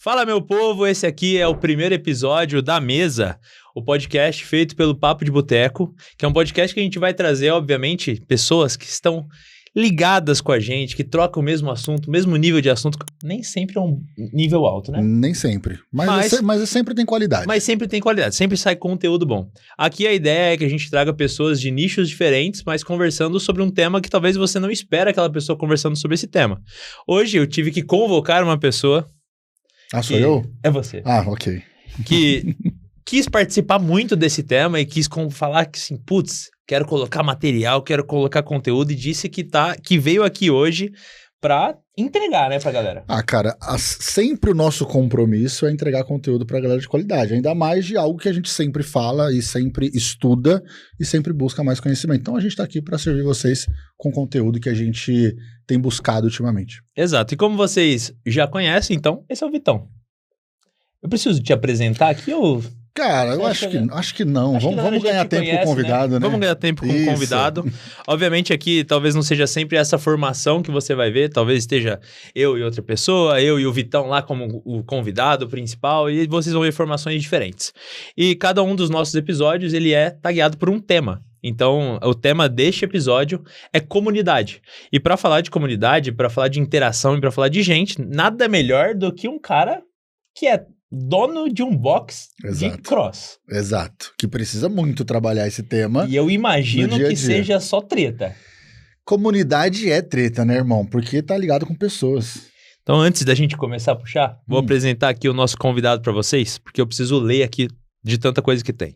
Fala, meu povo, esse aqui é o primeiro episódio da Mesa, o podcast feito pelo Papo de Boteco, que é um podcast que a gente vai trazer, obviamente, pessoas que estão ligadas com a gente, que trocam o mesmo assunto, o mesmo nível de assunto. Nem sempre é um nível alto, né? Nem sempre. Mas sempre tem qualidade. Mas sempre tem qualidade, sempre sai conteúdo bom. Aqui a ideia é que a gente traga pessoas de nichos diferentes, mas conversando sobre um tema que talvez você não espera aquela pessoa conversando sobre esse tema. Hoje eu tive que convocar uma pessoa... Ah, sou eu? É você. Ah, ok. Que quis participar muito desse tema e quis falar que assim, putz, quero colocar material, quero colocar conteúdo e disse que veio aqui hoje pra entregar, né, pra galera. Ah, cara, sempre o nosso compromisso é entregar conteúdo pra galera de qualidade, ainda mais de algo que a gente sempre fala e sempre estuda e sempre busca mais conhecimento. Então a gente tá aqui pra servir vocês com conteúdo que a gente tem buscado ultimamente. Exato, e como vocês já conhecem, então, esse é o Vitão. Eu preciso te apresentar aqui ou... Cara, eu acho que não. Vamos ganhar tempo com o convidado, né? Vamos ganhar tempo com o convidado. Obviamente aqui talvez não seja sempre essa formação que você vai ver, talvez esteja eu e outra pessoa, eu e o Vitão lá como o convidado principal, e vocês vão ver formações diferentes. E cada um dos nossos episódios, ele é tagueado por um tema. Então, o tema deste episódio é comunidade. E para falar de comunidade, para falar de interação e para falar de gente, nada melhor do que um cara que é dono de um box de cross. Exato. Que precisa muito trabalhar esse tema. E eu imagino que seja só treta. Comunidade é treta, né, irmão? Porque tá ligado com pessoas. Então, antes da gente começar a puxar, vou apresentar aqui o nosso convidado para vocês, porque eu preciso ler aqui de tanta coisa que tem.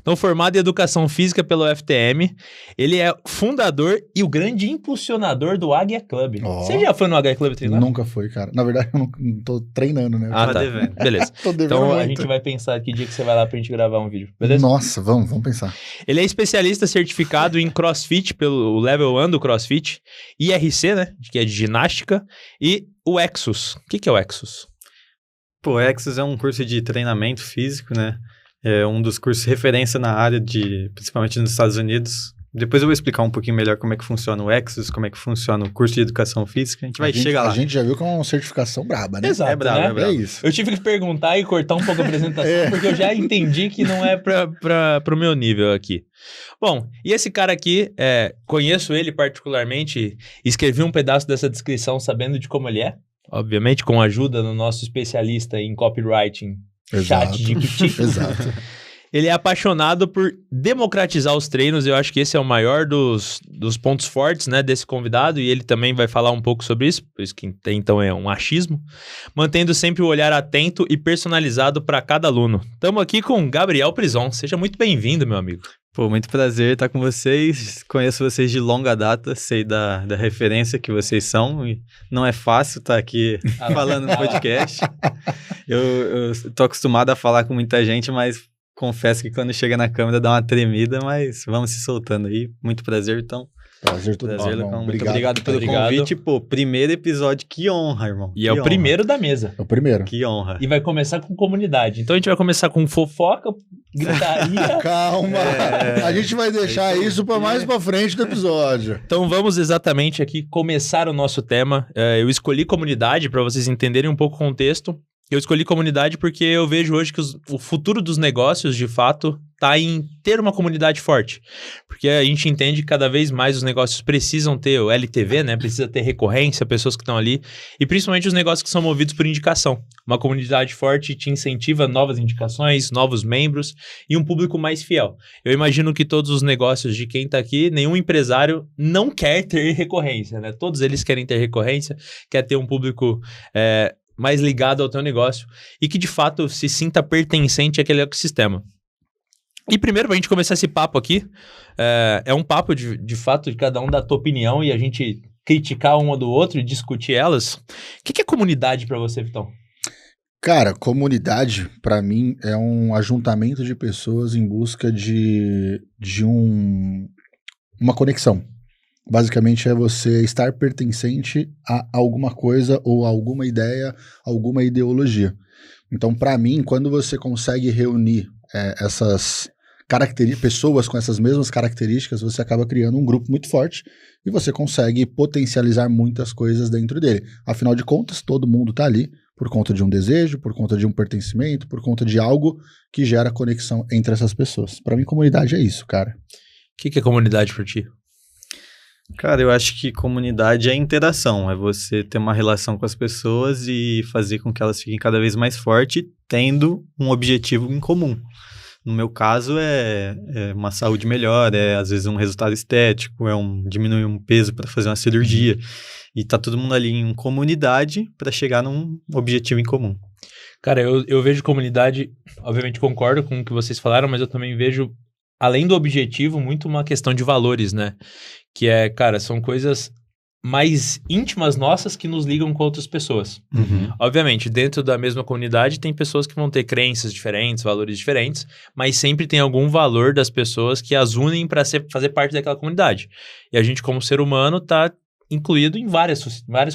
Então, formado em Educação Física pelo FTM, ele é fundador e o grande impulsionador do Águia Club. Você já foi no Águia Club treinar? Nunca fui, cara. Na verdade, eu não tô treinando, né? Ah, tá. Beleza. Então, a gente vai pensar que dia que você vai lá pra gente gravar um vídeo, beleza? Nossa, vamos pensar. Ele é especialista certificado em CrossFit pelo Level 1 do CrossFit, IRC, né? Que é de ginástica, e o Exus. O que é o Exus? Pô, o Exus é um curso de treinamento físico, né? É um dos cursos de referência na área, principalmente nos Estados Unidos. Depois eu vou explicar um pouquinho melhor como é que funciona o Exus, como é que funciona o curso de educação física. A gente vai chegar lá. A gente já viu que é uma certificação braba, né? Exato, é brabo, né? É brabo. É isso. Eu tive que perguntar e cortar um pouco a apresentação, porque eu já entendi que não é pro meu nível aqui. Bom, e esse cara aqui, conheço ele particularmente, escrevi um pedaço dessa descrição sabendo de como ele é. Obviamente, com a ajuda do nosso especialista em copywriting, ChatGPT. Exato. Ele é apaixonado por democratizar os treinos, eu acho que esse é o maior dos pontos fortes, né, desse convidado, e ele também vai falar um pouco sobre isso, por isso que então é um achismo, mantendo sempre o olhar atento e personalizado para cada aluno. Estamos aqui com Gabriel Prison, seja muito bem-vindo, meu amigo. Pô, muito prazer estar com vocês, conheço vocês de longa data, sei da referência que vocês são, e não é fácil estar aqui falando no podcast. Eu tô acostumado a falar com muita gente, mas confesso que quando chega na câmera dá uma tremida, mas vamos se soltando aí. Muito prazer, então. Prazer todo mundo. Muito obrigado pelo convite. Pô, primeiro episódio, que honra, irmão. E é o primeiro da mesa. É o primeiro. Que honra. E vai começar com comunidade. Então a gente vai começar com fofoca, gritaria. Calma. A gente vai deixar isso para mais para frente do episódio. Então vamos exatamente aqui começar o nosso tema. Eu escolhi comunidade para vocês entenderem um pouco o contexto. Eu escolhi comunidade porque eu vejo hoje que o futuro dos negócios, de fato, está em ter uma comunidade forte. Porque a gente entende que cada vez mais os negócios precisam ter o LTV, né? Precisa ter recorrência, pessoas que estão ali. E principalmente os negócios que são movidos por indicação. Uma comunidade forte te incentiva novas indicações, novos membros e um público mais fiel. Eu imagino que todos os negócios de quem está aqui, nenhum empresário não quer ter recorrência, né? Todos eles querem ter recorrência, quer ter um público... mais ligado ao teu negócio e que de fato se sinta pertencente àquele ecossistema. E primeiro, pra gente começar esse papo aqui, é um papo de fato de cada um dar a tua opinião e a gente criticar uma do outro e discutir elas. O que é comunidade pra você, Vitão? Cara, comunidade pra mim é um ajuntamento de pessoas em busca de uma conexão. Basicamente é você estar pertencente a alguma coisa ou a alguma ideia, alguma ideologia. Então, para mim, quando você consegue reunir essas pessoas com essas mesmas características, você acaba criando um grupo muito forte e você consegue potencializar muitas coisas dentro dele. Afinal de contas, todo mundo está ali por conta de um desejo, por conta de um pertencimento, por conta de algo que gera conexão entre essas pessoas. Para mim, comunidade é isso, cara. O que é comunidade pra ti? Cara, eu acho que comunidade é interação, é você ter uma relação com as pessoas e fazer com que elas fiquem cada vez mais fortes, tendo um objetivo em comum. No meu caso, é uma saúde melhor, às vezes um resultado estético, diminuir um peso para fazer uma cirurgia. E tá todo mundo ali em comunidade para chegar num objetivo em comum. Cara, eu vejo comunidade, obviamente concordo com o que vocês falaram, mas eu também vejo, além do objetivo, muito uma questão de valores, né? Que cara, são coisas mais íntimas nossas que nos ligam com outras pessoas. Uhum. Obviamente, dentro da mesma comunidade tem pessoas que vão ter crenças diferentes, valores diferentes, mas sempre tem algum valor das pessoas que as unem para fazer parte daquela comunidade. E a gente, como ser humano, tá incluído em várias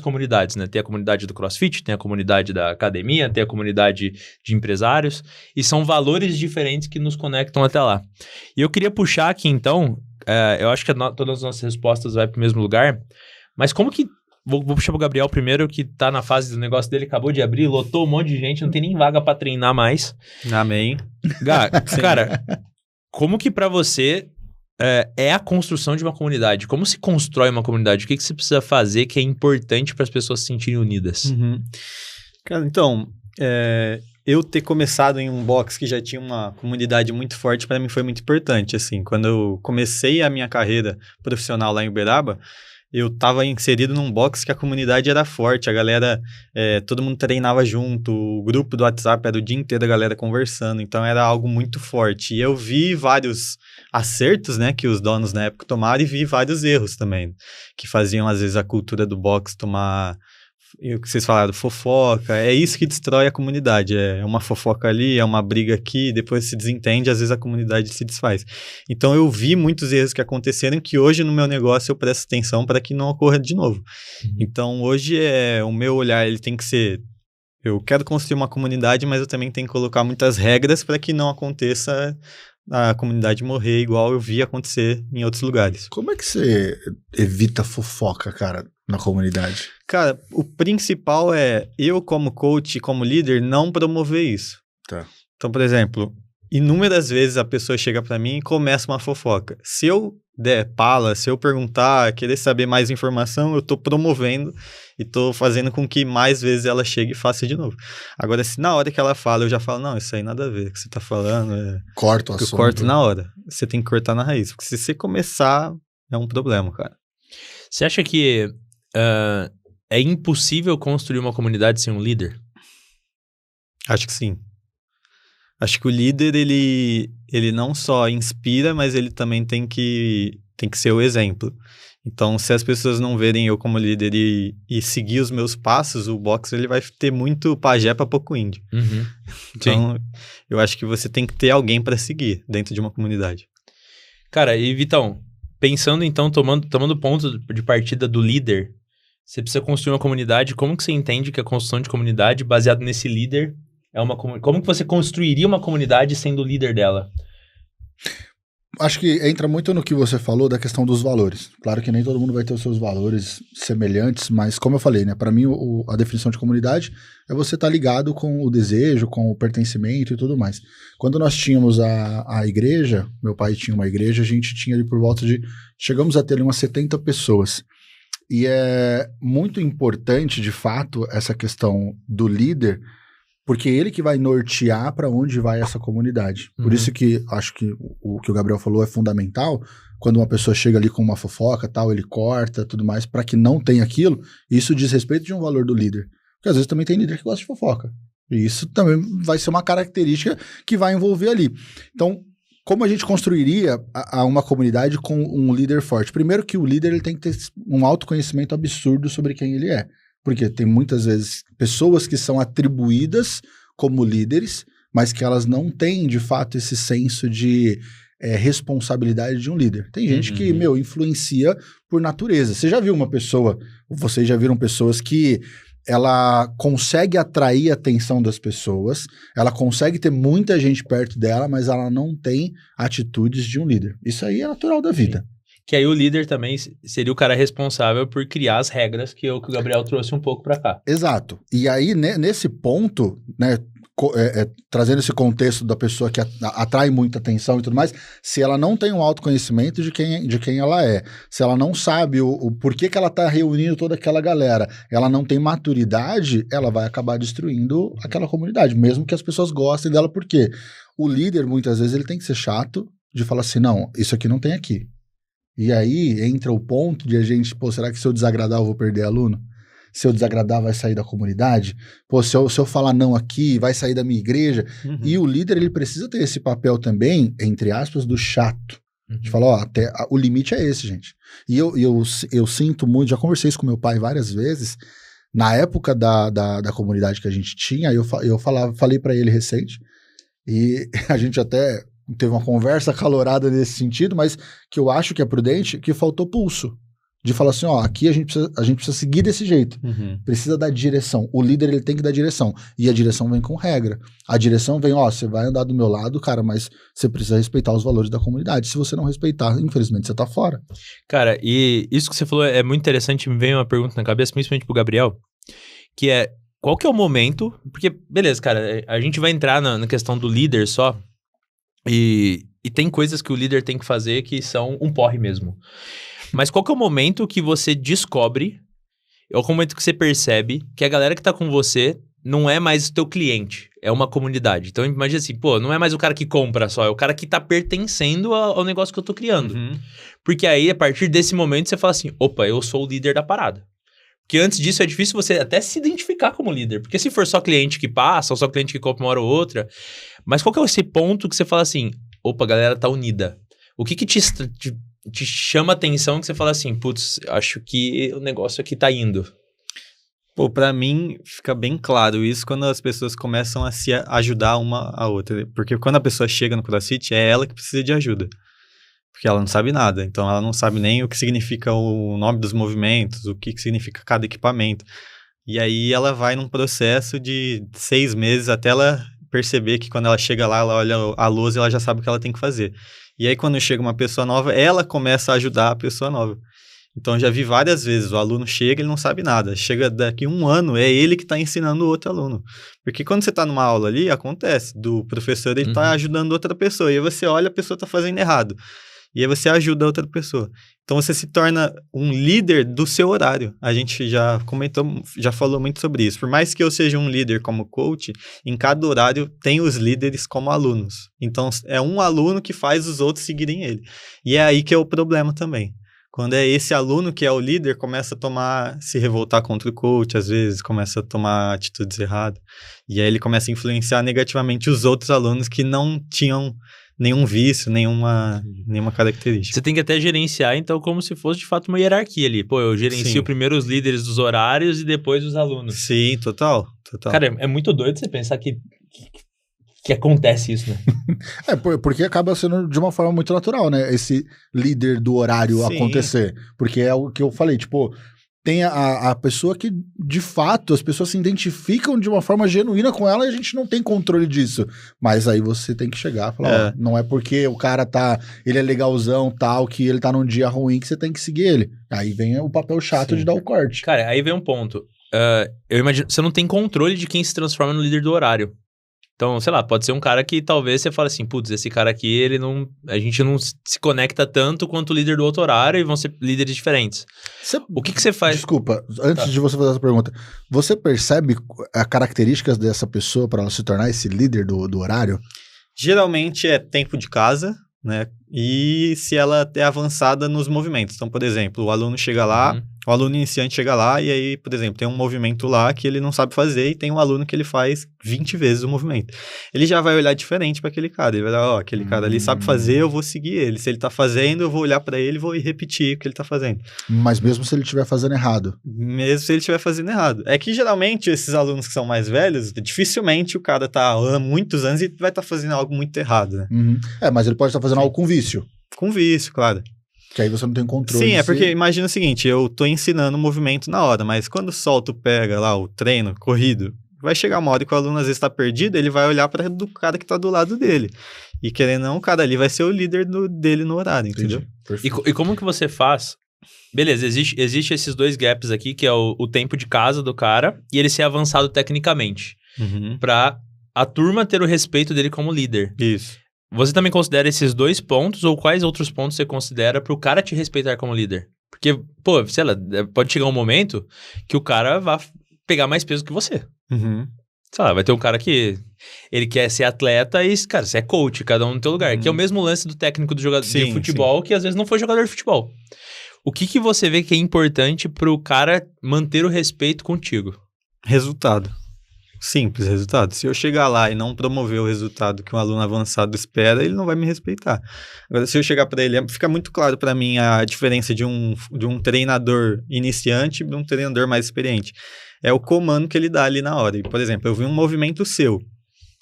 comunidades, né? Tem a comunidade do CrossFit, tem a comunidade da academia, tem a comunidade de empresários, e são valores diferentes que nos conectam até lá. E eu queria puxar aqui, então, eu acho que todas as nossas respostas vão para o mesmo lugar, mas como que... Vou puxar pro Gabriel primeiro, que tá na fase do negócio dele, acabou de abrir, lotou um monte de gente, não tem nem vaga para treinar mais. Amém. Cara, como que para você... é a construção de uma comunidade. Como se constrói uma comunidade? O que você precisa fazer que é importante para as pessoas se sentirem unidas? Uhum. Cara, então, eu ter começado em um box que já tinha uma comunidade muito forte, para mim foi muito importante, assim. Quando eu comecei a minha carreira profissional lá em Uberaba, eu estava inserido num box que a comunidade era forte, a galera, todo mundo treinava junto, o grupo do WhatsApp era o dia inteiro a galera conversando, então era algo muito forte. E eu vi vários acertos, né, que os donos na época tomaram, e vi vários erros também, que faziam às vezes a cultura do box tomar... E o que vocês falaram, fofoca, é isso que destrói a comunidade, é uma fofoca ali, é uma briga aqui, depois se desentende, às vezes a comunidade se desfaz. Então eu vi muitos erros que aconteceram que hoje no meu negócio eu presto atenção para que não ocorra de novo. Uhum. Então hoje o meu olhar ele tem que ser, eu quero construir uma comunidade, mas eu também tenho que colocar muitas regras para que não aconteça a comunidade morrer igual eu vi acontecer em outros lugares. Como é que você evita fofoca, cara, na comunidade? Cara, o principal é eu como coach, como líder, não promover isso. Tá. Então, por exemplo, inúmeras vezes a pessoa chega pra mim e começa uma fofoca. Se eu der pala, se eu perguntar, querer saber mais informação, eu tô promovendo e tô fazendo com que mais vezes ela chegue e faça de novo. Agora, se na hora que ela fala, eu já falo, não, isso aí nada a ver, o que você tá falando corta o assunto. Eu corto na hora. Você tem que cortar na raiz, porque se você começar, é um problema, cara. Você acha que é impossível construir uma comunidade sem um líder? Acho que sim. Acho que o líder, ele não só inspira, mas ele também tem que ser o exemplo. Então, se as pessoas não verem eu como líder e seguir os meus passos, o box ele vai ter muito pajé para pouco índio. Uhum. Então, eu acho que você tem que ter alguém para seguir dentro de uma comunidade. Cara, e Vitão, pensando então, tomando ponto de partida do líder, você precisa construir uma comunidade. Como que você entende que a construção de comunidade baseada nesse líder como que você construiria uma comunidade sendo o líder dela? Acho que entra muito no que você falou da questão dos valores. Claro que nem todo mundo vai ter os seus valores semelhantes, mas como eu falei, né? Para mim, a definição de comunidade é você estar ligado com o desejo, com o pertencimento e tudo mais. Quando nós tínhamos a igreja, meu pai tinha uma igreja, a gente tinha ali por volta de... Chegamos a ter ali umas 70 pessoas. E é muito importante, de fato, essa questão do líder, porque é ele que vai nortear para onde vai essa comunidade. Por isso que acho que o que o Gabriel falou é fundamental. Quando uma pessoa chega ali com uma fofoca, tal, ele corta, tudo mais, para que não tenha aquilo. Isso diz respeito de um valor do líder. Porque às vezes também tem líder que gosta de fofoca. E isso também vai ser uma característica que vai envolver ali. Então, como a gente construiria uma comunidade com um líder forte? Primeiro que o líder ele tem que ter um autoconhecimento absurdo sobre quem ele é. Porque tem muitas vezes pessoas que são atribuídas como líderes, mas que elas não têm, de fato, esse senso de responsabilidade de um líder. Tem gente que, influencia por natureza. Você já viu uma pessoa, vocês já viram pessoas que ela consegue atrair a atenção das pessoas, ela consegue ter muita gente perto dela, mas ela não tem atitudes de um líder. Isso aí é natural da vida. Que aí o líder também seria o cara responsável por criar as regras que o Gabriel trouxe um pouco para cá. Exato. E aí, nesse ponto, né, trazendo esse contexto da pessoa que atrai muita atenção e tudo mais, se ela não tem um autoconhecimento de quem ela é, se ela não sabe o porquê que ela está reunindo toda aquela galera, ela não tem maturidade, ela vai acabar destruindo aquela comunidade, mesmo que as pessoas gostem dela, porque o líder, muitas vezes, ele tem que ser chato de falar assim, não, isso aqui não tem aqui. E aí entra o ponto de a gente, pô, será que se eu desagradar eu vou perder aluno? Se eu desagradar, vai sair da comunidade? Pô, se eu falar não aqui, vai sair da minha igreja? Uhum. E o líder, ele precisa ter esse papel também, entre aspas, do chato. De falar, ó, o limite é esse, gente. E eu sinto muito, já conversei isso com meu pai várias vezes, na época da comunidade que a gente tinha, eu falei para ele recente, e a gente até teve uma conversa acalorada nesse sentido, mas que eu acho que é prudente, que faltou pulso. De falar assim, ó, aqui a gente precisa seguir desse jeito. Uhum. Precisa dar direção. O líder, ele tem que dar direção. E a direção vem com regra. A direção vem, ó, você vai andar do meu lado, cara, mas você precisa respeitar os valores da comunidade. Se você não respeitar, infelizmente, você tá fora. Cara, e isso que você falou é muito interessante. Me veio uma pergunta na cabeça, principalmente pro Gabriel, que é, qual que é o momento... Porque, beleza, cara, a gente vai entrar na questão do líder só, e tem coisas que o líder tem que fazer que são um porre mesmo. Mas qual que é o momento que você descobre, é o momento que você percebe que a galera que tá com você não é mais o teu cliente, é uma comunidade. Então imagina assim, pô, não é mais o cara que compra só, é o cara que tá pertencendo ao negócio que eu tô criando. Uhum. Porque aí, a partir desse momento, você fala assim, opa, eu sou o líder da parada. Porque antes disso é difícil você até se identificar como líder. Porque se for só cliente que passa, ou só cliente que compra uma hora ou outra... Mas qual que é esse ponto que você fala assim, opa, a galera tá unida? O que te chama a atenção que você fala assim, putz, acho que o negócio aqui tá indo? Pô, pra mim fica bem claro isso quando as pessoas começam a se ajudar uma a outra. Porque quando a pessoa chega no CrossFit, é ela que precisa de ajuda. Porque ela não sabe nada. Então ela não sabe nem o que significa o nome dos movimentos, o que significa cada equipamento. E aí ela vai num processo de 6 meses até ela perceber que quando ela chega lá, ela olha a lousa e ela já sabe o que ela tem que fazer. E aí, quando chega uma pessoa nova, ela começa a ajudar a pessoa nova. Então, já vi várias vezes, o aluno chega, ele não sabe nada. Chega daqui 1 ano, é ele que está ensinando o outro aluno. Porque quando você está numa aula ali, acontece, do professor, ele está ajudando outra pessoa. E aí você olha, a pessoa está fazendo errado. E aí você ajuda a outra pessoa. Então, você se torna um líder do seu horário. A gente já comentou, já falou muito sobre isso. Por mais que eu seja um líder como coach, em cada horário tem os líderes como alunos. Então, é um aluno que faz os outros seguirem ele. E é aí que é o problema também. Quando é esse aluno que é o líder, começa a se revoltar contra o coach, às vezes, começa a tomar atitudes erradas. E aí ele começa a influenciar negativamente os outros alunos que não tinham nenhum vício, nenhuma característica. Você tem que até gerenciar, então, como se fosse, de fato, uma hierarquia ali. Pô, eu gerencio primeiro os líderes dos horários e depois os alunos. Sim, total. Cara, é muito doido você pensar que acontece isso, né? Porque acaba sendo de uma forma muito natural, né? Esse líder do horário acontecer. Porque é o que eu falei, tipo... Tem a pessoa que, de fato, as pessoas se identificam de uma forma genuína com ela e a gente não tem controle disso. Mas aí você tem que chegar e falar, ó, não é porque o cara ele é legalzão, tal, que ele tá num dia ruim que você tem que seguir ele. Aí vem o papel chato de dar o corte. Cara, aí vem um ponto. Eu imagino, você não tem controle de quem se transforma no líder do horário. Então, sei lá, pode ser um cara que talvez você fale assim, putz, esse cara aqui, a gente não se conecta tanto quanto o líder do outro horário e vão ser líderes diferentes. O que você faz? Desculpa, antes de você fazer essa pergunta, você percebe as características dessa pessoa para ela se tornar esse líder do horário? Geralmente é tempo de casa, né? E se ela é avançada nos movimentos. Então, por exemplo, o aluno chega lá, o aluno iniciante chega lá e aí, por exemplo, tem um movimento lá que ele não sabe fazer e tem um aluno que ele faz 20 vezes o movimento. Ele já vai olhar diferente para aquele cara. Ele vai olhar, ó, aquele cara ali sabe fazer, eu vou seguir ele. Se ele tá fazendo, eu vou olhar para ele e vou repetir o que ele tá fazendo. Mas mesmo se ele estiver fazendo errado? Mesmo se ele estiver fazendo errado. É que geralmente esses alunos que são mais velhos, dificilmente o cara tá há muitos anos e vai estar fazendo algo muito errado, né? Mas ele pode estar fazendo algo com vício. Com vício, claro. Que aí você não tem controle. Sim, porque imagina o seguinte, eu tô ensinando o movimento na hora, mas quando solta, pega lá o treino, corrido, vai chegar uma hora que o aluno às vezes tá perdido, ele vai olhar para do cara que tá do lado dele. E querendo ou não, o cara ali vai ser o líder dele no horário, entendeu? E como que você faz? Beleza, existe esses dois gaps aqui, que é o tempo de casa do cara e ele ser avançado tecnicamente. Pra a turma ter o respeito dele como líder. Isso. Você também considera esses 2 pontos ou quais outros pontos você considera pro cara te respeitar como líder? Porque, pô, sei lá, pode chegar um momento que o cara vai pegar mais peso que você. Sei lá, vai ter um cara que ele quer ser atleta e, cara, você é coach, cada um no teu lugar. Que é o mesmo lance do técnico do jogador de futebol, que às vezes não foi jogador de futebol. O que você vê que é importante pro cara manter o respeito contigo? Resultado. Simples, resultado. Se eu chegar lá e não promover o resultado que um aluno avançado espera, ele não vai me respeitar. Agora, se eu chegar para ele, fica muito claro para mim a diferença de um treinador iniciante e um treinador mais experiente. É o comando que ele dá ali na hora. E, por exemplo, eu vi um movimento seu.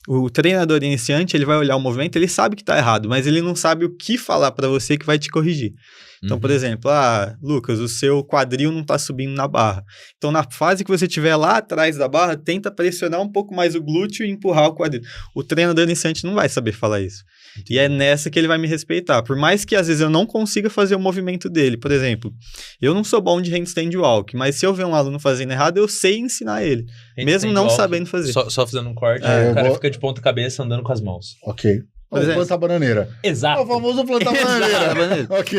O treinador iniciante, ele vai olhar o movimento, ele sabe que tá errado, mas ele não sabe o que falar para você que vai te corrigir. Então, por exemplo, Lucas, o seu quadril não tá subindo na barra. Então, na fase que você estiver lá atrás da barra, tenta pressionar um pouco mais o glúteo e empurrar o quadril. O treinador iniciante não vai saber falar isso. E é nessa que ele vai me respeitar. Por mais que, às vezes, eu não consiga fazer o movimento dele. Por exemplo, eu não sou bom de handstand walk, mas se eu ver um aluno fazendo errado, eu sei ensinar ele. Mesmo não sabendo fazer. Só fazendo um corte, o cara fica de ponta cabeça andando com as mãos. Ok. Plantar bananeira. Exato. O famoso plantar bananeira. Ok.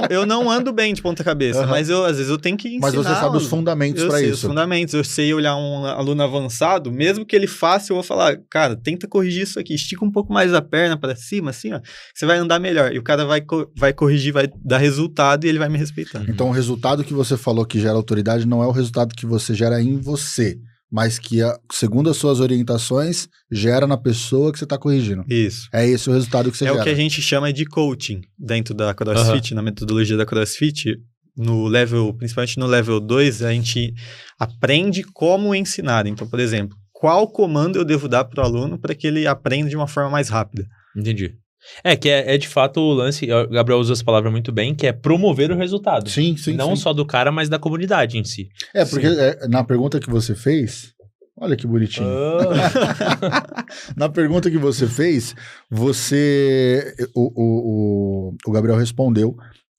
Eu não ando bem de ponta cabeça, mas às vezes eu tenho que ensinar. Mas você sabe os fundamentos para isso. Os fundamentos. Eu sei olhar um aluno avançado, mesmo que ele faça, eu vou falar, cara, tenta corrigir isso aqui. Estica um pouco mais a perna para cima, assim, ó. Você vai andar melhor. E o cara vai corrigir, vai dar resultado e ele vai me respeitar. Então, o resultado que você falou que gera autoridade não é o resultado que você gera em você, mas que, segundo as suas orientações, gera na pessoa que você está corrigindo. Isso. É esse o resultado que você gera. É o que a gente chama de coaching dentro da CrossFit, na metodologia da CrossFit. Principalmente no level 2, a gente aprende como ensinar. Então, por exemplo, qual comando eu devo dar para o aluno para que ele aprenda de uma forma mais rápida? Entendi. Que é de fato o lance, o Gabriel usou essa palavra muito bem, que é promover o resultado. Sim. Não só do cara, mas da comunidade em si. Porque na pergunta que você fez, olha que bonitinho. Na pergunta que você fez, o Gabriel respondeu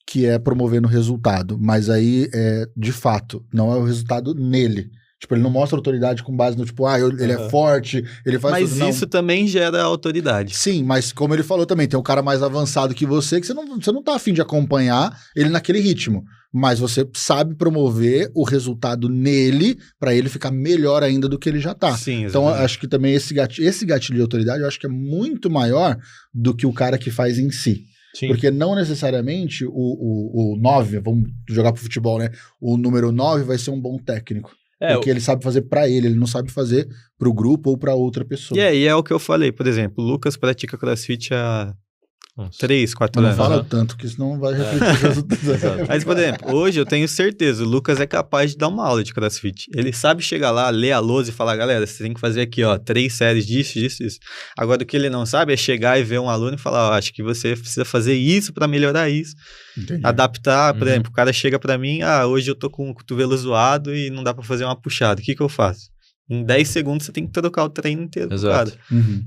que é promovendo o resultado, mas aí, de fato, não é o resultado nele. Tipo, ele não mostra autoridade com base no tipo, ele é forte, ele faz mas tudo. Mas isso também gera autoridade. Sim, mas como ele falou também, tem um cara mais avançado que você não tá afim de acompanhar ele naquele ritmo. Mas você sabe promover o resultado nele para ele ficar melhor ainda do que ele já tá. Sim, então, acho que também esse gatilho de autoridade, eu acho que é muito maior do que o cara que faz em si. Sim. Porque não necessariamente o 9, vamos jogar pro futebol, né? O número 9 vai ser um bom técnico. Porque ele sabe fazer pra ele não sabe fazer pro grupo ou pra outra pessoa. E é o que eu falei, por exemplo, o Lucas pratica CrossFit há 3, 4 anos. Não fala tanto, que senão vai refletir resultados. Mas, por exemplo, hoje eu tenho certeza, o Lucas é capaz de dar uma aula de CrossFit. Ele sabe chegar lá, ler a lousa e falar, galera, você tem que fazer aqui, 3 séries disso. Agora, o que ele não sabe é chegar e ver um aluno e falar, acho que você precisa fazer isso para melhorar isso. Entendi. Adaptar, por exemplo, o cara chega para mim, hoje eu tô com o cotovelo zoado e não dá para fazer uma puxada. O que eu faço? Em 10 segundos você tem que trocar o treino inteiro do cara.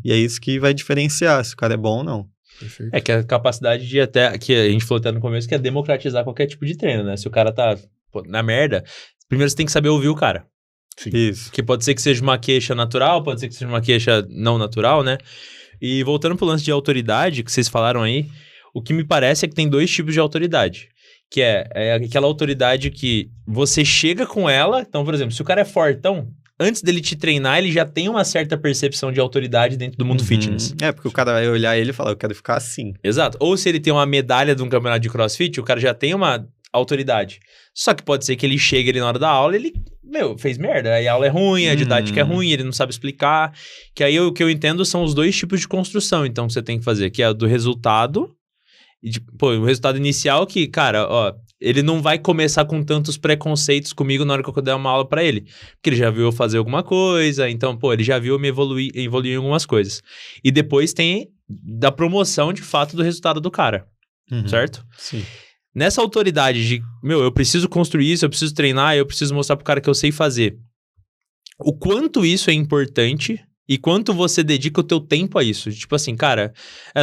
E é isso que vai diferenciar se o cara é bom ou não. Perfeito. Que a capacidade de que a gente falou até no começo, que é democratizar qualquer tipo de treino, né? Se o cara tá na merda, primeiro você tem que saber ouvir o cara. Sim. Isso. Que pode ser que seja uma queixa natural, pode ser que seja uma queixa não natural, né? E voltando pro lance de autoridade que vocês falaram aí, o que me parece é que tem 2 tipos de autoridade. Que é aquela autoridade que você chega com ela, então, por exemplo, se o cara é fortão, antes dele te treinar, ele já tem uma certa percepção de autoridade dentro do mundo fitness. Porque o cara vai olhar ele e falar, eu quero ficar assim. Exato. Ou se ele tem uma medalha de um campeonato de CrossFit, o cara já tem uma autoridade. Só que pode ser que ele chegue ali na hora da aula e ele, fez merda. Aí a aula é ruim, a didática é ruim, ele não sabe explicar. Que aí o que eu entendo são os 2 tipos de construção, então, que você tem que fazer. Que é do resultado. O resultado inicial que, cara, ele não vai começar com tantos preconceitos comigo na hora que eu der uma aula pra ele. Porque ele já viu eu fazer alguma coisa, então, ele já viu eu me evoluir em algumas coisas. E depois tem da promoção, de fato, do resultado do cara. Certo? Sim. Nessa autoridade de, eu preciso construir isso, eu preciso treinar, eu preciso mostrar pro cara que eu sei fazer. O quanto isso é importante e quanto você dedica o teu tempo a isso. Tipo assim, cara,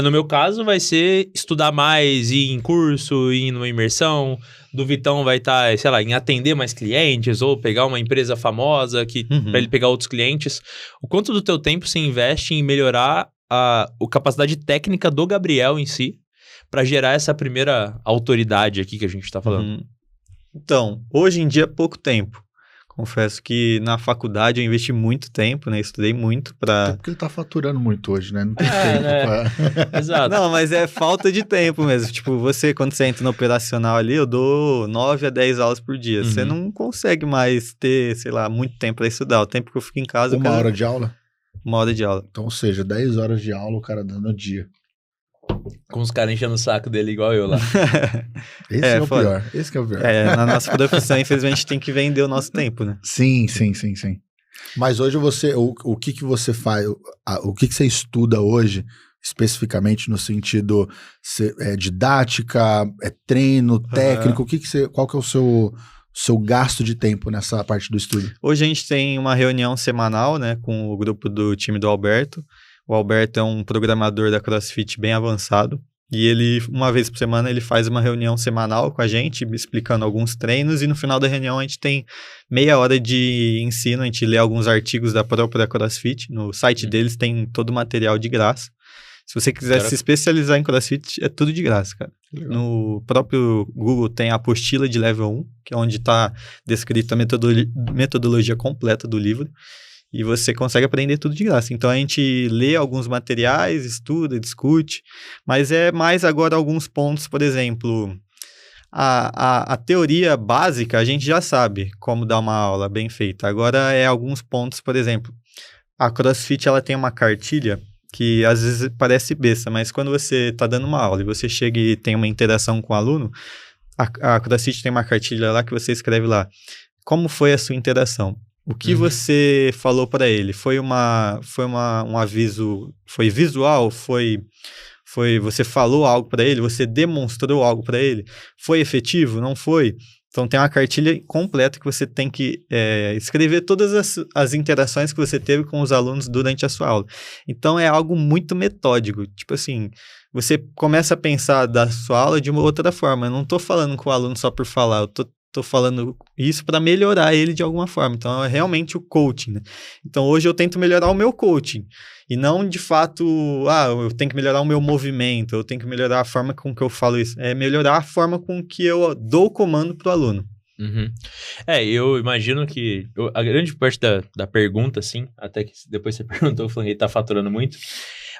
no meu caso vai ser estudar mais, ir em curso, ir numa imersão. Do Vitão vai estar, sei lá, em atender mais clientes ou pegar uma empresa famosa para ele pegar outros clientes. O quanto do teu tempo você investe em melhorar a capacidade técnica do Gabriel em si para gerar essa primeira autoridade aqui que a gente tá falando? Então, hoje em dia, pouco tempo. Confesso que na faculdade eu investi muito tempo, né? Estudei muito pra... Até porque ele tá faturando muito hoje, né? Não tem tempo pra... Exato. Não, mas é falta de tempo mesmo. Tipo, quando você entra no operacional ali, eu dou 9 a 10 aulas por dia. Você não consegue mais ter, sei lá, muito tempo pra estudar. O tempo que eu fico em casa... Uma hora de aula? Uma hora de aula. Então, ou seja, 10 horas de aula o cara dando no dia. Com os caras enchendo o saco dele igual eu lá. Esse é o pior. Esse que é o pior. Na nossa profissão, infelizmente, tem que vender o nosso tempo, né? Sim. Mas hoje o que que você faz, o que você estuda hoje, especificamente no sentido didática, treino, técnico, qual que é o seu gasto de tempo nessa parte do estudo? Hoje a gente tem uma reunião semanal, né, com o grupo do time do Alberto. O Alberto é um programador da CrossFit bem avançado e ele, uma vez por semana, ele faz uma reunião semanal com a gente, explicando alguns treinos, e no final da reunião a gente tem meia hora de ensino, a gente lê alguns artigos da própria CrossFit. No site deles tem todo o material de graça. Se você quiser se especializar em CrossFit, é tudo de graça, cara. Legal. No próprio Google tem a apostila de Level 1, que é onde está descrita a metodologia completa do livro. E você consegue aprender tudo de graça. Então, a gente lê alguns materiais, estuda, discute, mas é mais agora alguns pontos, por exemplo, a teoria básica a gente já sabe como dar uma aula bem feita. Agora é alguns pontos, por exemplo, a CrossFit ela tem uma cartilha que às vezes parece besta, mas quando você está dando uma aula e você chega e tem uma interação com o aluno, a CrossFit tem uma cartilha lá que você escreve lá, como foi a sua interação? O que você falou para ele? Foi um aviso, foi visual? Foi você falou algo para ele? Você demonstrou algo para ele? Foi efetivo? Não foi? Então tem uma cartilha completa que você tem que escrever todas as interações que você teve com os alunos durante a sua aula. Então é algo muito metódico. Tipo assim, você começa a pensar da sua aula de uma outra forma. Eu não estou falando com o aluno só por falar, eu tô falando isso para melhorar ele de alguma forma. Então, é realmente o coaching, né? Então, hoje eu tento melhorar o meu coaching. E não, de fato, eu tenho que melhorar o meu movimento, eu tenho que melhorar a forma com que eu falo isso. É melhorar a forma com que eu dou o comando pro aluno. Eu imagino que a grande parte da pergunta, assim, até que depois você perguntou, eu falei, ele tá faturando muito.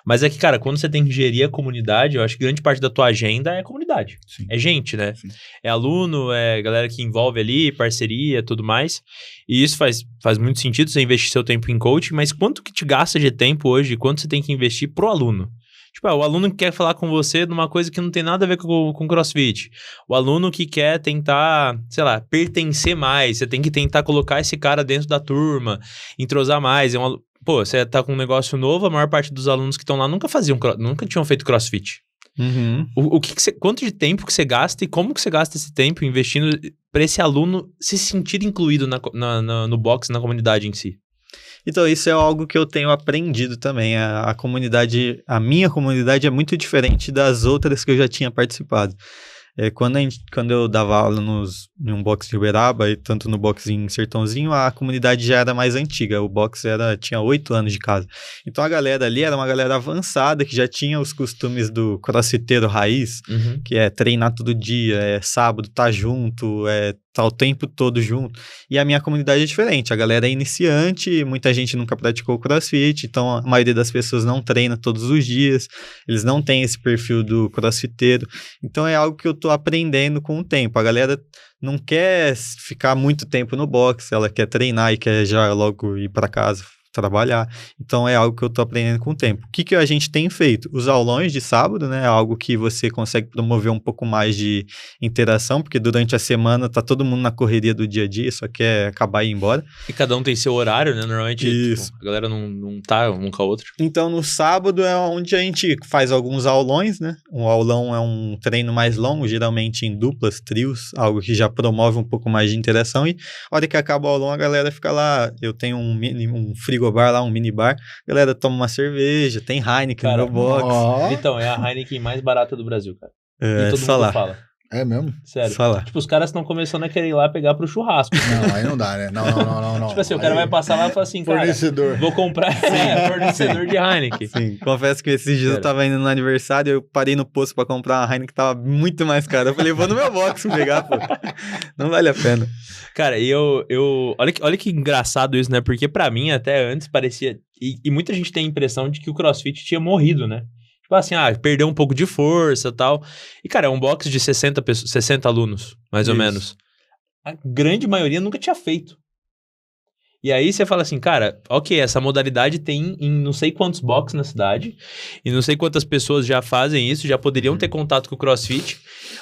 Mas é que, cara, quando você tem que gerir a comunidade, eu acho que grande parte da tua agenda é comunidade. Sim. É gente, né? Sim. É aluno, é galera que envolve ali, parceria, tudo mais. E isso faz muito sentido, você investir seu tempo em coaching, mas quanto que te gasta de tempo hoje, quanto você tem que investir pro aluno? Tipo, o aluno que quer falar com você numa coisa que não tem nada a ver com CrossFit. O aluno que quer tentar, sei lá, pertencer mais. Você tem que tentar colocar esse cara dentro da turma, entrosar mais. Pô, você tá com um negócio novo, a maior parte dos alunos que estão lá nunca tinham feito CrossFit. Quanto de tempo que você gasta e como que você gasta esse tempo investindo para esse aluno se sentir incluído no box, na comunidade em si? Então, isso é algo que eu tenho aprendido também. A minha comunidade é muito diferente das outras que eu já tinha participado. Quando eu dava aula em um box de Uberaba e tanto no box em Sertãozinho, a comunidade já era mais antiga. O box tinha 8 anos de casa. Então a galera ali era uma galera avançada que já tinha os costumes do crossfiteiro raiz, que é treinar todo dia, sábado, tá junto, tá o tempo todo junto. E a minha comunidade é diferente. A galera é iniciante, muita gente nunca praticou crossfit, então a maioria das pessoas não treina todos os dias, eles não têm esse perfil do crossfiteiro. Então é algo que eu tô aprendendo com o tempo. A galera não quer ficar muito tempo no box, ela quer treinar e quer já logo ir para casa trabalhar. Então é algo que eu tô aprendendo com o tempo. O que a gente tem feito? Os aulões de sábado, né? É algo que você consegue promover um pouco mais de interação, porque durante a semana tá todo mundo na correria do dia a dia, só quer acabar e ir embora. E cada um tem seu horário, né? Normalmente a galera não tá um com a outra. Então no sábado é onde a gente faz alguns aulões, né? Um aulão é um treino mais longo, geralmente em duplas, trios, algo que já promove um pouco mais de interação, e a hora que acaba o aulão a galera fica lá. Eu tenho um frigorífico frigobar lá, um minibar. Galera toma uma cerveja, tem Heineken no meu box. Então, é a Heineken mais barata do Brasil, cara. É, e todo só mundo lá. fala. É mesmo? Sério. Só lá. Tipo, os caras estão começando a querer ir lá pegar pro churrasco. Não, aí não dá, né? Não. Tipo assim, o cara vai passar lá e fala assim, cara, fornecedor. vou comprar fornecedor de Heineken. Sim, confesso que esses dias eu tava indo no aniversário, eu parei no posto pra comprar uma Heineken que tava muito mais cara. Eu falei, vou no meu box pegar, pô. Não vale a pena. Cara, e olha que engraçado isso, né? Porque pra mim, até antes, parecia... E muita gente tem a impressão de que o CrossFit tinha morrido, né? Tipo assim, perdeu um pouco de força e tal. E, cara, é um box de 60 alunos, mais ou menos. A grande maioria nunca tinha feito. E aí você fala assim, cara, ok, essa modalidade tem em não sei quantos boxes na cidade, e não sei quantas pessoas já fazem isso, já poderiam ter contato com o CrossFit,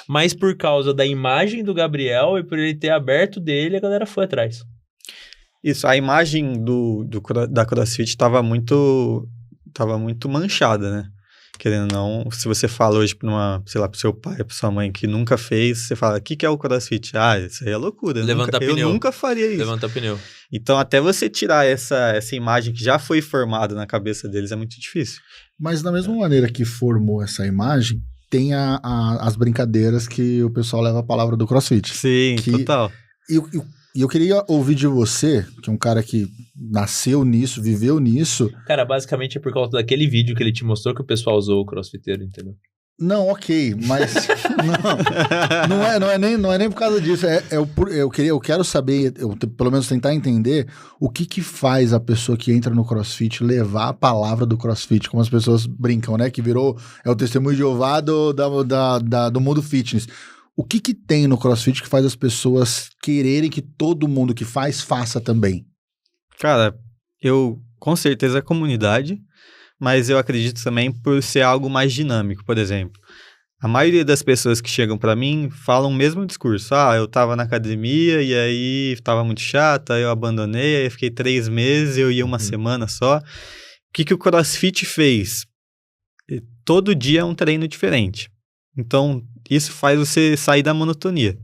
mas por causa da imagem do Gabriel e por ele ter aberto dele, a galera foi atrás. Isso, a imagem da CrossFit tava muito manchada, né? Querendo ou não, se você fala hoje sei lá, pro seu pai, pra sua mãe que nunca fez, você fala, o que é o CrossFit? Isso aí é loucura. Eu nunca faria isso. Levanta pneu. Então, até você tirar essa imagem que já foi formada na cabeça deles é muito difícil. Mas da mesma maneira que formou essa imagem, tem as brincadeiras que o pessoal leva a palavra do CrossFit. Sim, total. E eu queria ouvir de você, que é um cara que nasceu nisso, viveu nisso. Cara, basicamente é por causa daquele vídeo que ele te mostrou que o pessoal usou o crossfiteiro, entendeu? Não, ok, mas não é nem por causa disso. Eu quero saber, pelo menos tentar entender o que faz a pessoa que entra no CrossFit levar a palavra do CrossFit, como as pessoas brincam, né? Que virou o testemunho de Jeová do mundo fitness. O que tem no CrossFit que faz as pessoas quererem que todo mundo que faz, faça também? Cara, com certeza a comunidade, mas eu acredito também por ser algo mais dinâmico. Por exemplo, a maioria das pessoas que chegam pra mim falam o mesmo discurso. Eu tava na academia e aí tava muito chato, aí eu abandonei, aí fiquei 3 meses, eu ia uma semana só. O que o CrossFit fez? Todo dia é um treino diferente. Então, isso faz você sair da monotonia.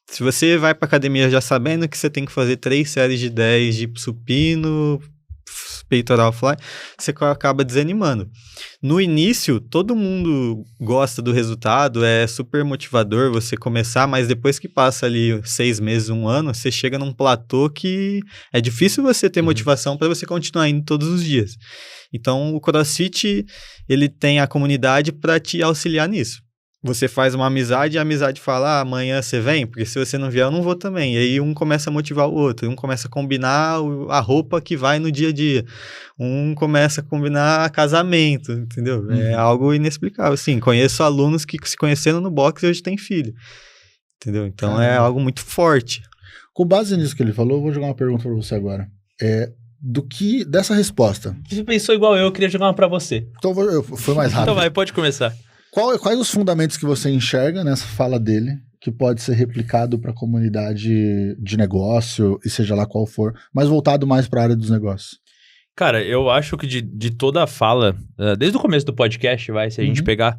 Se você vai pra academia já sabendo que você tem que fazer 3 séries de 10 de supino, peitoral fly, você acaba desanimando. No início, todo mundo gosta do resultado, é super motivador você começar, mas depois que passa ali 6 meses, 1 ano, você chega num platô que é difícil você ter motivação para você continuar indo todos os dias. Então, o CrossFit, ele tem a comunidade para te auxiliar nisso. Você faz uma amizade e a amizade fala, amanhã você vem? Porque se você não vier, eu não vou também. E aí um começa a motivar o outro, um começa a combinar a roupa que vai no dia a dia. Um começa a combinar casamento, entendeu? É algo inexplicável. Sim, conheço alunos que se conheceram no boxe e hoje têm filho. Entendeu? Então é algo muito forte. Com base nisso que ele falou, eu vou jogar uma pergunta para você agora. Dessa resposta. Você pensou igual eu queria jogar uma para você. Então foi mais rápido. Então vai, pode começar. Quais os fundamentos que você enxerga nessa fala dele que pode ser replicado para a comunidade de negócio, e seja lá qual for, mas voltado mais para a área dos negócios? Cara, eu acho que de toda a fala, desde o começo do podcast, se a gente pegar,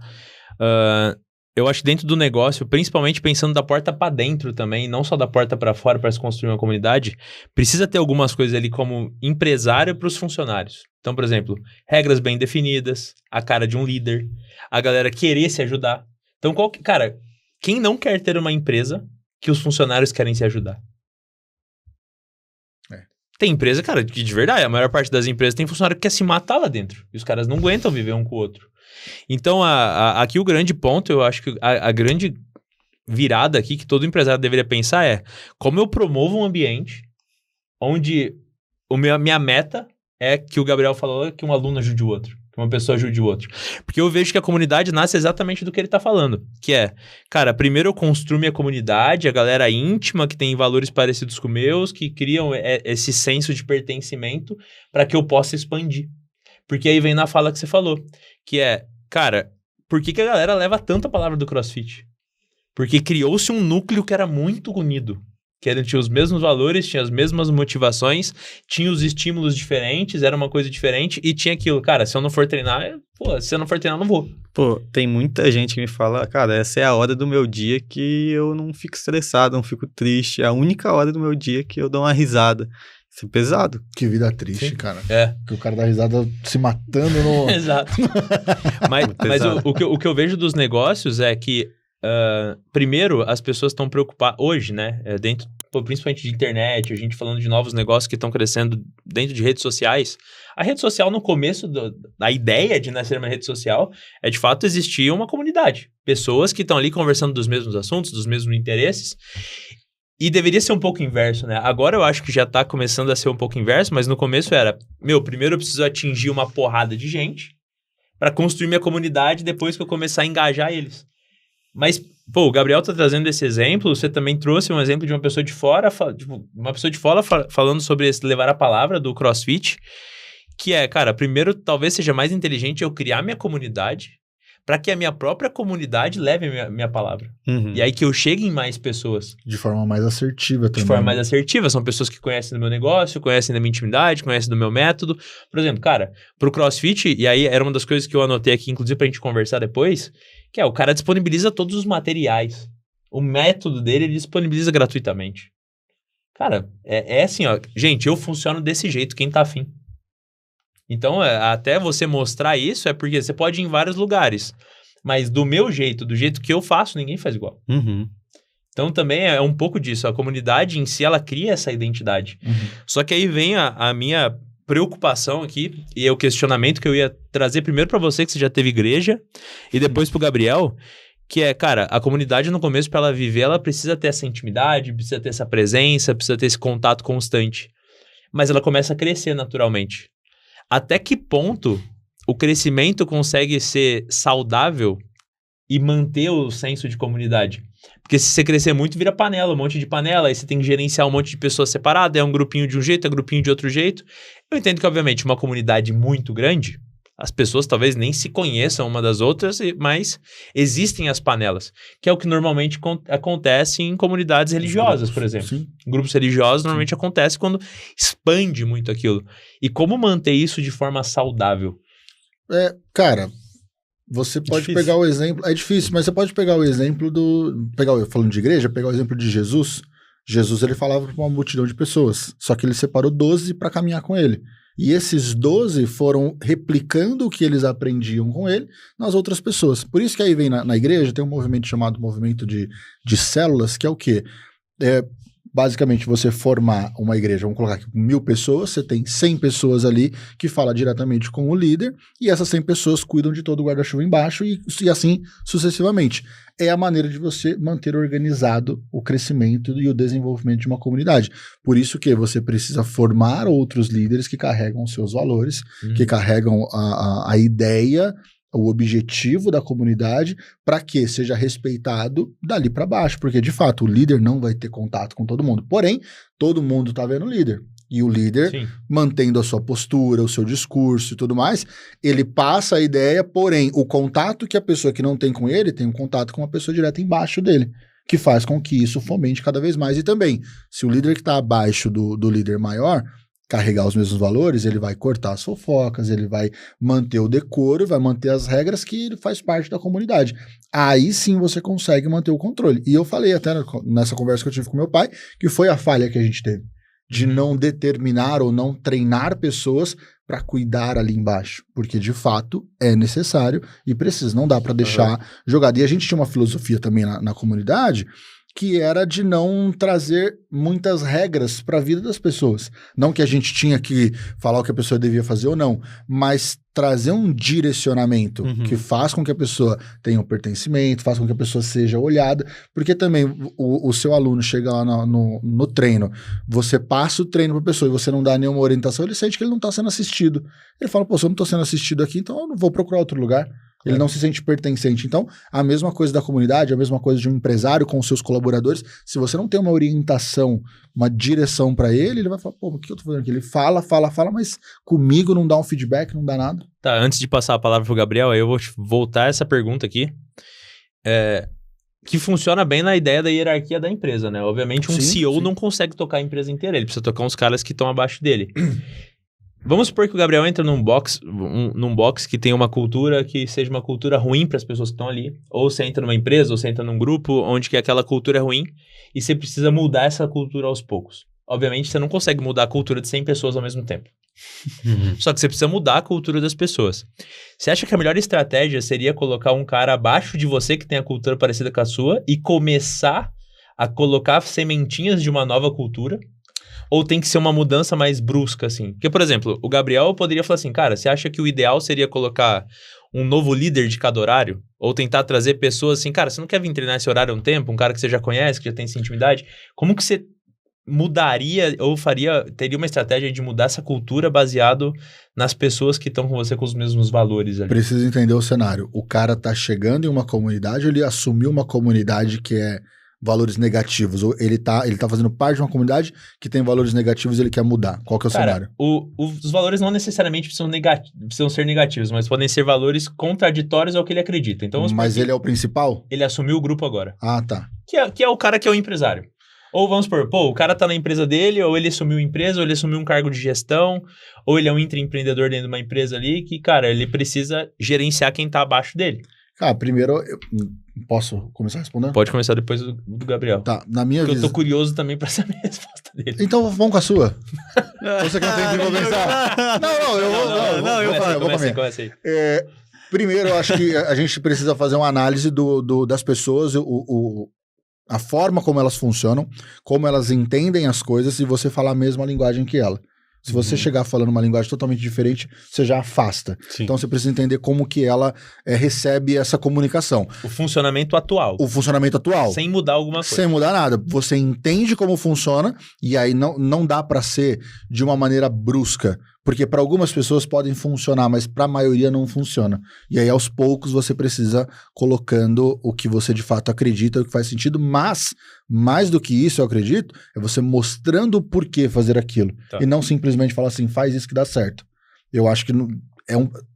eu acho que dentro do negócio, principalmente pensando da porta para dentro também, não só da porta para fora para se construir uma comunidade, precisa ter algumas coisas ali como empresário para os funcionários. Então, por exemplo, regras bem definidas, a cara de um líder, a galera querer se ajudar. Então, cara, quem não quer ter uma empresa que os funcionários querem se ajudar? Tem empresa, cara, que de verdade, a maior parte das empresas tem funcionário que quer se matar lá dentro. E os caras não aguentam viver um com o outro. Então, aqui o grande ponto, eu acho que a grande virada aqui que todo empresário deveria pensar é como eu promovo um ambiente onde minha meta é que o Gabriel falou que um aluno ajude o outro, que uma pessoa ajude o outro. Porque eu vejo que a comunidade nasce exatamente do que ele tá falando, que é, cara, primeiro eu construo minha comunidade, a galera íntima que tem valores parecidos com meus, que criam esse senso de pertencimento para que eu possa expandir. Porque aí vem na fala que você falou, que é, cara, por que a galera leva tanto a palavra do CrossFit? Porque criou-se um núcleo que era muito unido. Que tinha os mesmos valores, tinha as mesmas motivações, tinha os estímulos diferentes, era uma coisa diferente e tinha aquilo, cara, se eu não for treinar, se eu não for treinar, eu não vou. Pô, tem muita gente que me fala, cara, essa é a hora do meu dia que eu não fico estressado, não fico triste, é a única hora do meu dia que eu dou uma risada. Isso é pesado. Que vida triste, Sim. cara. É. Que o cara dá risada se matando no... Exato. Mas o que eu vejo dos negócios é que, primeiro, as pessoas estão preocupadas, hoje, né, principalmente de internet, a gente falando de novos negócios que estão crescendo dentro de redes sociais. A rede social, no começo, a ideia de nascer uma rede social é, de fato, existir uma comunidade. Pessoas que estão ali conversando dos mesmos assuntos, dos mesmos interesses. E deveria ser um pouco inverso, né? Agora eu acho que já tá começando a ser um pouco inverso, mas no começo era, primeiro eu preciso atingir uma porrada de gente para construir minha comunidade depois que eu começar a engajar eles. Mas, o Gabriel tá trazendo esse exemplo, você também trouxe um exemplo de uma pessoa de fora, falando sobre esse levar a palavra do CrossFit, que é, cara, primeiro talvez seja mais inteligente eu criar minha comunidade para que a minha própria comunidade leve a minha palavra. Uhum. E aí que eu chegue em mais pessoas. De forma mais assertiva também. De forma mais assertiva. São pessoas que conhecem do meu negócio, conhecem da minha intimidade, conhecem do meu método. Por exemplo, cara, pro CrossFit, e aí era uma das coisas que eu anotei aqui, inclusive pra gente conversar depois, que é o cara disponibiliza todos os materiais. O método dele, ele disponibiliza gratuitamente. Cara, é assim, ó. Gente, eu funciono desse jeito, quem tá afim. Então, até você mostrar isso é porque você pode ir em vários lugares. Mas do meu jeito, do jeito que eu faço, ninguém faz igual. Uhum. Então, também é um pouco disso. A comunidade em si, ela cria essa identidade. Uhum. Só que aí vem a minha preocupação aqui e o questionamento que eu ia trazer primeiro para você, que você já teve igreja, e depois pro Gabriel, que é, cara, a comunidade no começo, para ela viver, ela precisa ter essa intimidade, precisa ter essa presença, precisa ter esse contato constante. Mas ela começa a crescer naturalmente. Até que ponto o crescimento consegue ser saudável e manter o senso de comunidade? Porque se você crescer muito, vira panela, um monte de panela, aí você tem que gerenciar um monte de pessoas separadas, é um grupinho de um jeito, é um grupinho de outro jeito. Eu entendo que, obviamente, uma comunidade muito grande, as pessoas talvez nem se conheçam uma das outras, mas existem as panelas, que é o que normalmente acontece em comunidades religiosas, por exemplo. Sim. Grupos religiosos normalmente acontece quando expande muito aquilo. E como manter isso de forma saudável? Cara, você pode pegar o exemplo... É difícil, mas você pode pegar o exemplo falando de igreja, pegar o exemplo de Jesus. Jesus, ele falava para uma multidão de pessoas, só que ele separou 12 para caminhar com ele. E esses 12 foram replicando o que eles aprendiam com ele nas outras pessoas. Por isso que aí vem na igreja, tem um movimento chamado movimento de células, que é o quê? Basicamente, você formar uma igreja, vamos colocar aqui 1.000 pessoas, você tem 100 pessoas ali que falam diretamente com o líder, e essas 100 pessoas cuidam de todo o guarda-chuva embaixo, e assim sucessivamente. É a maneira de você manter organizado o crescimento e o desenvolvimento de uma comunidade. Por isso que você precisa formar outros líderes que carregam os seus valores, que carregam a ideia, o objetivo da comunidade, para que seja respeitado dali para baixo, porque de fato o líder não vai ter contato com todo mundo, porém todo mundo está vendo o líder, e o líder, sim, mantendo a sua postura, o seu discurso e tudo mais, ele passa a ideia, porém o contato que a pessoa que não tem com ele, tem um contato com uma pessoa direta embaixo dele, que faz com que isso fomente cada vez mais. E também, se o líder que está abaixo do líder maior carregar os mesmos valores, ele vai cortar as fofocas, ele vai manter o decoro, vai manter as regras que ele faz parte da comunidade. Aí sim você consegue manter o controle. E eu falei até nessa conversa que eu tive com meu pai, que foi a falha que a gente teve, de não determinar ou não treinar pessoas para cuidar ali embaixo, porque de fato é necessário e precisa, não dá para deixar jogado. E a gente tinha uma filosofia também na comunidade, que era de não trazer muitas regras para a vida das pessoas. Não que a gente tinha que falar o que a pessoa devia fazer ou não, mas trazer um direcionamento que faz com que a pessoa tenha um pertencimento, faz com que a pessoa seja olhada, porque também o seu aluno chega lá no treino, você passa o treino para a pessoa e você não dá nenhuma orientação, ele sente que ele não está sendo assistido. Ele fala, se eu não estou sendo assistido aqui, então eu não vou procurar outro lugar. Ele não se sente pertencente. Então, a mesma coisa da comunidade, a mesma coisa de um empresário com os seus colaboradores, se você não tem uma orientação, uma direção para ele vai falar, o que eu tô fazendo aqui? Ele fala, mas comigo não dá um feedback, não dá nada. Tá, antes de passar a palavra pro Gabriel, aí eu vou voltar essa pergunta aqui, que funciona bem na ideia da hierarquia da empresa, né? Obviamente um CEO não consegue tocar a empresa inteira, ele precisa tocar uns caras que estão abaixo dele. Vamos supor que o Gabriel entra num box que tem uma cultura que seja uma cultura ruim para as pessoas que estão ali. Ou você entra numa empresa, ou você entra num grupo onde que aquela cultura é ruim e você precisa mudar essa cultura aos poucos. obviamente, você não consegue mudar a cultura de 100 pessoas ao mesmo tempo. Só que você precisa mudar a cultura das pessoas. Você acha que a melhor estratégia seria colocar um cara abaixo de você que tem a cultura parecida com a sua e começar a colocar sementinhas de uma nova cultura? Ou tem que ser uma mudança mais brusca, assim? Porque, por exemplo, o Gabriel poderia falar assim, cara, você acha que o ideal seria colocar um novo líder de cada horário? Ou tentar trazer pessoas assim, cara, você não quer vir treinar esse horário há um tempo? Um cara que você já conhece, que já tem essa intimidade? Como que você mudaria ou teria uma estratégia de mudar essa cultura baseado nas pessoas que estão com você com os mesmos valores ali? Precisa entender o cenário. O cara tá chegando em uma comunidade ou ele assumiu uma comunidade que é valores negativos? Ou ele tá fazendo parte de uma comunidade que tem valores negativos e ele quer mudar? Qual que é o cenário? Os valores não necessariamente precisam ser negativos, mas podem ser valores contraditórios ao que ele acredita. Então, mas ele é o principal? Ele assumiu o grupo agora. Ah, tá. Que é o cara que é o empresário. Ou vamos supor, o cara tá na empresa dele, ou ele assumiu empresa, ou ele assumiu um cargo de gestão, ou ele é um intraempreendedor dentro de uma empresa ali, que, cara, ele precisa gerenciar quem tá abaixo dele. Cara, primeiro, posso começar respondendo? Pode começar depois do Gabriel. Tá, na minha visão... Eu tô curioso também pra saber a resposta dele. Então, vamos com a sua. Você quer tempo pra pensar? Eu vou comer. Começa aí. Primeiro, eu acho que a gente precisa fazer uma análise das pessoas, a forma como elas funcionam, como elas entendem as coisas e você falar a mesma linguagem que ela. Se você chegar falando uma linguagem totalmente diferente, você já afasta. Sim. Então você precisa entender como que ela recebe essa comunicação. O funcionamento atual. Sem mudar alguma coisa. Sem mudar nada. Você entende como funciona e aí não dá pra ser de uma maneira brusca. Porque para algumas pessoas podem funcionar, mas para a maioria não funciona. E aí, aos poucos, você precisa colocando o que você de fato acredita, o que faz sentido, mas, mais do que isso, eu acredito, é você mostrando o porquê fazer aquilo. Tá. E não simplesmente falar assim, faz isso que dá certo. Eu acho que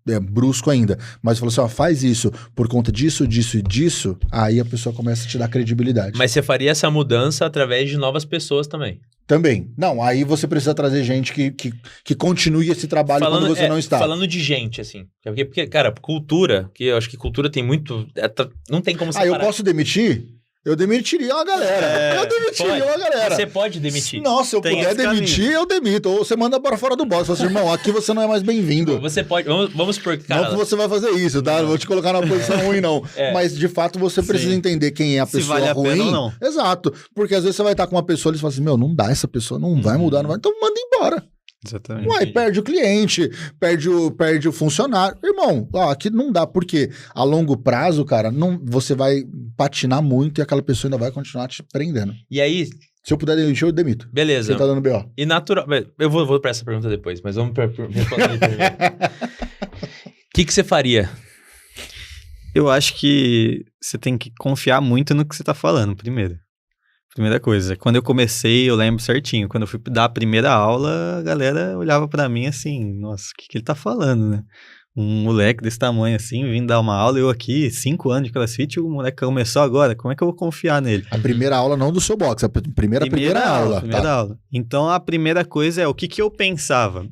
é brusco ainda, mas falou assim, ó, faz isso por conta disso, disso e disso, aí a pessoa começa a te dar credibilidade. Mas você faria essa mudança através de novas pessoas também? Também. Não, aí você precisa trazer gente que continue esse trabalho quando você não está. Falando de gente, assim. Porque, cara, cultura, que eu acho que cultura tem muito... não tem como separar. Eu posso demitir? Eu demitiria uma galera. Uma galera. Você pode demitir. Nossa, se eu puder demitir, eu demito. Ou você manda para fora do box. Você fala assim, irmão, aqui você não é mais bem-vindo. Você pode... Vamos supor que, cara... Não que você vai fazer isso, tá? Não vou te colocar numa posição ruim, não. Mas, de fato, você precisa entender quem é a pessoa ruim. Se vale a pena ou não. Exato. Porque, às vezes, você vai estar com uma pessoa e você fala assim, não dá, essa pessoa não vai mudar, não vai. Então, manda embora. Exatamente. Uai, perde o cliente, perde o funcionário. Irmão, aqui não dá, porque a longo prazo, cara, você vai patinar muito e aquela pessoa ainda vai continuar te prendendo. E aí... Se eu puder demitir, eu demito. Beleza. Você tá dando BO. E natural... Eu vou pra essa pergunta depois, mas vamos responder primeiro. O que você faria? Eu acho que você tem que confiar muito no que você tá falando, primeiro. Primeira coisa, quando eu comecei, eu lembro certinho, quando eu fui dar a primeira aula, a galera olhava pra mim assim, nossa, o que ele tá falando, né? Um moleque desse tamanho assim, vindo dar uma aula, eu aqui, 5 anos de CrossFit, o moleque começou agora, como é que eu vou confiar nele? A primeira aula não do seu box, a primeira aula. Primeira aula. Então, a primeira coisa é, o que eu pensava?